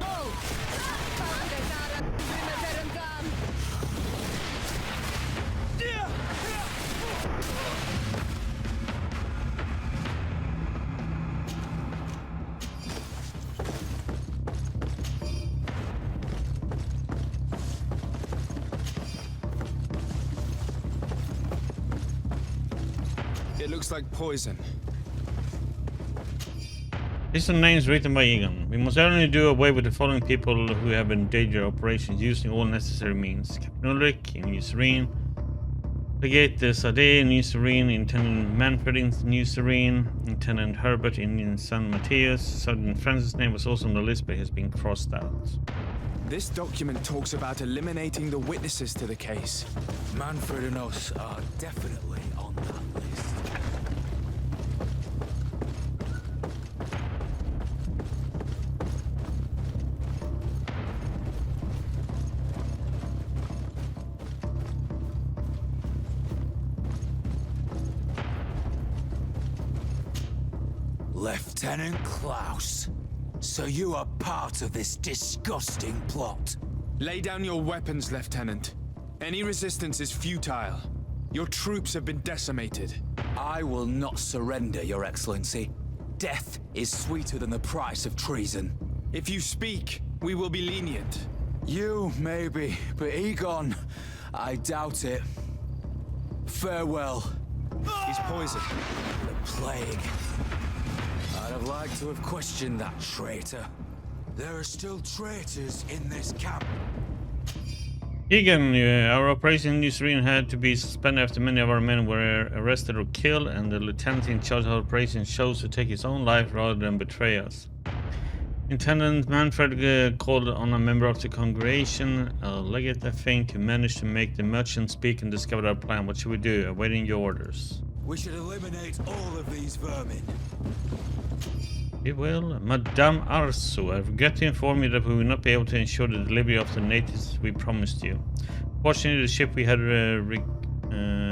It looks like poison. These are names written by Egon. We must only do away with the following people who have endangered operations using all necessary means. Captain Ulrich in New Sérèn, Brigade Sade in New Sérèn, Lieutenant Manfred in New Sérèn, Lieutenant Herbert in San-Matheus. Sergeant Francis' name was also on the list but has been crossed out. This document talks about eliminating the witnesses to the case. Manfred and us are definitely on that list. Lieutenant Klaus, so you are part of this disgusting plot. Lay down your weapons, Lieutenant. Any resistance is futile. Your troops have been decimated. I will not surrender, Your Excellency. Death is sweeter than the price of treason. If you speak, we will be lenient. You, maybe, but Egon, I doubt it. Farewell. He's poisoned. The plague. I'd have liked to have questioned that traitor. There are still traitors in this camp. Egan, our operation in New Sérèn had to be suspended after many of our men were arrested or killed, and the lieutenant in charge of the operation chose to take his own life rather than betray us. Lieutenant Manfred called on a member of the congregation, a legate I think, who managed to make the merchant speak and discovered our plan. What should we do? Awaiting your orders. We should eliminate all of these vermin. We will. Madame Arso, I regret to inform you that we will not be able to ensure the delivery of the natives we promised you. Fortunately, the ship we had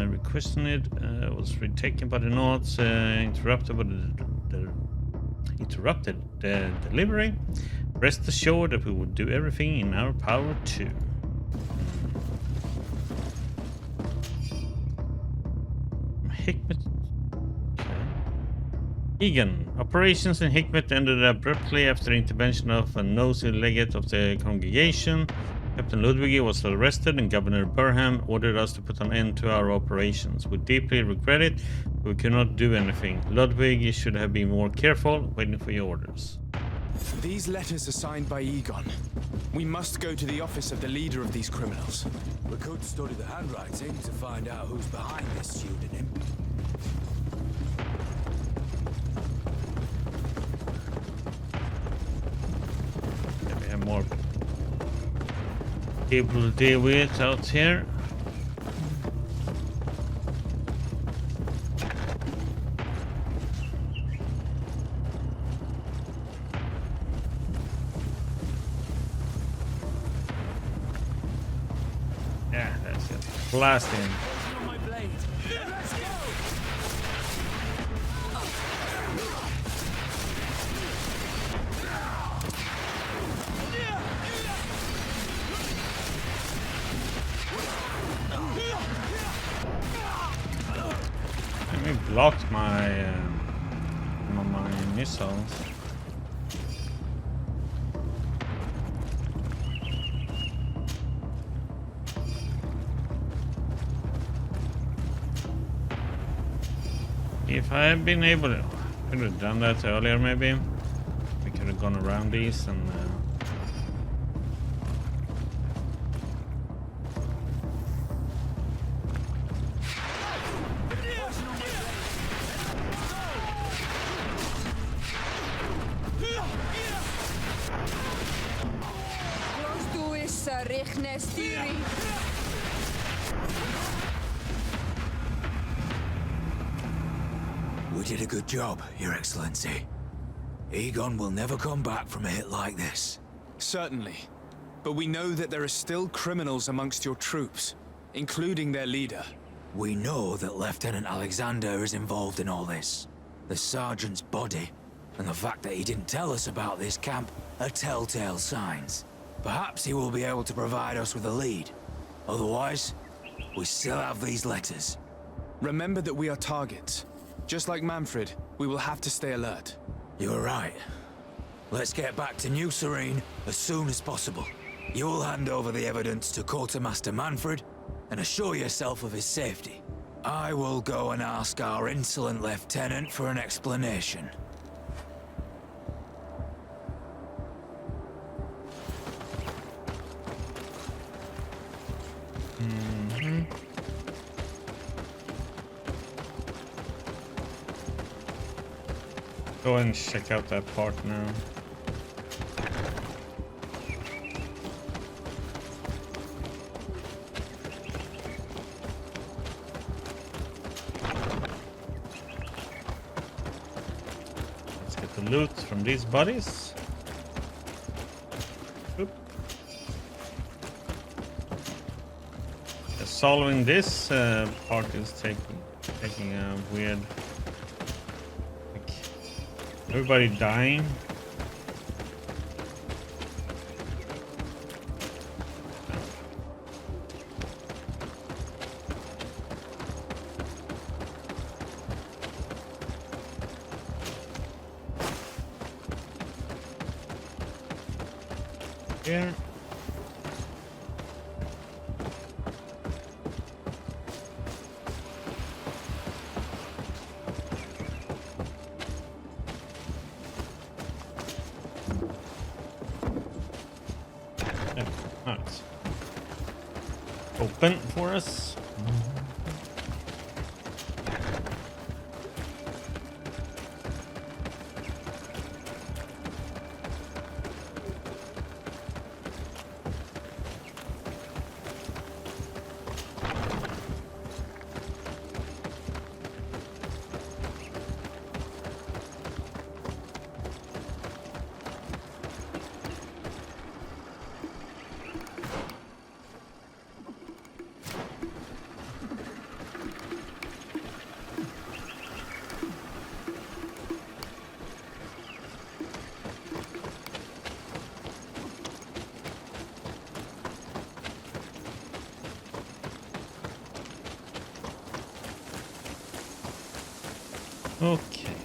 requested was retaken by the Nords, interrupted the delivery. Rest assured that we will do everything in our power to. Hikmet. Egan. Operations in Hikmet ended abruptly after the intervention of a nosy legate of the congregation. Captain Ludwig was arrested and Governor Burham ordered us to put an end to our operations. We deeply regret it, but we could not do anything. Ludwig should have been more careful, waiting for your orders. These letters are signed by Egon. We must go to the office of the leader of these criminals. We could study the handwriting to find out who's behind this pseudonym. We have more people to deal with out here. Yeah, that's it. Blasting. Blocked my missiles. If I had been able to, could have done that earlier maybe. We could have gone around these and We did a good job, Your Excellency. Egon will never come back from a hit like this. Certainly. But we know that there are still criminals amongst your troops, including their leader. We know that Lieutenant Alexander is involved in all this. The sergeant's body, and the fact that he didn't tell us about this camp, are telltale signs. Perhaps he will be able to provide us with a lead. Otherwise, we still have these letters. Remember that we are targets. Just like Manfred, we will have to stay alert. You're right. Let's get back to New Sérèn as soon as possible. You'll hand over the evidence to Quartermaster Manfred and assure yourself of his safety. I will go and ask our insolent lieutenant for an explanation. Go and check out that part now. Let's get the loot from these bodies. Oop. Solving this part is taking a weird. Everybody dying. Here. Yeah, nice. Open for us. Okay.